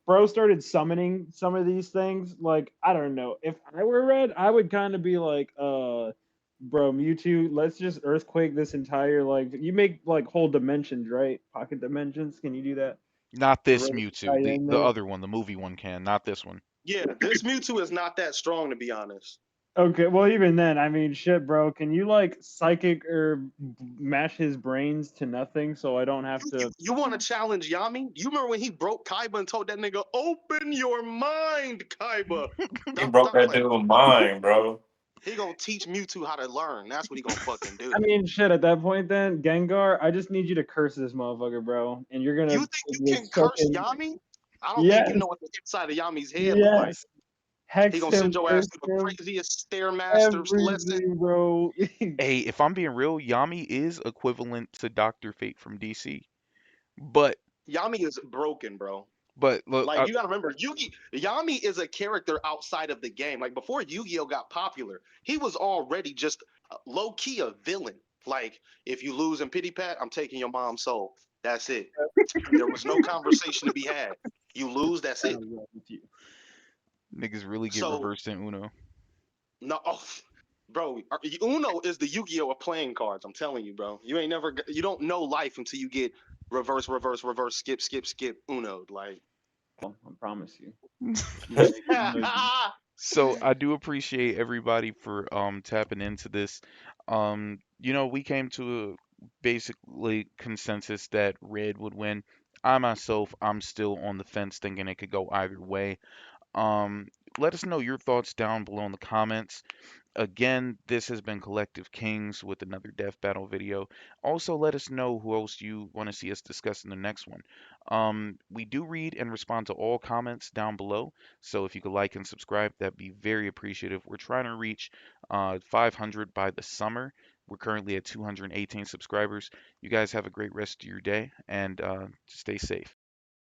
Bro started summoning some of these things, like I don't know. If I were Red, I would kind of be like, bro, Mewtwo, let's just earthquake this entire like. You make like whole dimensions, right? Pocket dimensions. Can you do that? Not this Reverse Mewtwo. The in the there. other one, the movie one can, not this one. Yeah, this Mewtwo is not that strong, to be honest. Okay, well, even then, I mean, shit, bro. Can you like psychic or mash his brains to nothing so I don't have to? You want to challenge Yami? You remember when he broke Kaiba and told that nigga, "Open your mind, Kaiba." He broke Stop that playing. dude's mind, bro. He gonna teach Mewtwo how to learn. That's what he gonna fucking do. I mean, shit. At that point, then Gengar, I just need you to curse this motherfucker, bro, and you're You gonna think you like can curse fucking Yami? I don't think you yes, know what the inside of Yami's head look like. yes, He hex gonna send him, your ass curse through the him, craziest stairmaster lesson. everything, bro. Hey, if I'm being real, Yami is equivalent to Doctor Fate from DC. But Yami is broken, bro. look, Like you gotta remember, Yami is a character outside of the game. Like before Yu-Gi-Oh got popular, he was already just low key a villain. Like if you lose in Pity Pat, I'm taking your mom's soul. That's it. There was no conversation to be had. You lose, that's it. niggas really get So reversed in Uno. no, oh, bro, Uno is the Yu-Gi-Oh of playing cards. I'm telling you, bro. You don't know life until you get reverse, skip Uno. Like I promise you. You make it noisy. So I do appreciate everybody for tapping into this. We came to a basically consensus that Red would win. I'm still on the fence thinking it could go either way. Um, Let us know your thoughts down below in the comments. Again, this has been Collective Kings with another Death Battle video. Also, let us know who else you want to see us discuss in the next one. We do read and respond to all comments down below, so if you could like and subscribe, that'd be very appreciative. We're trying to reach 500 by the summer. We're currently at 218 subscribers. You guys have a great rest of your day and stay safe.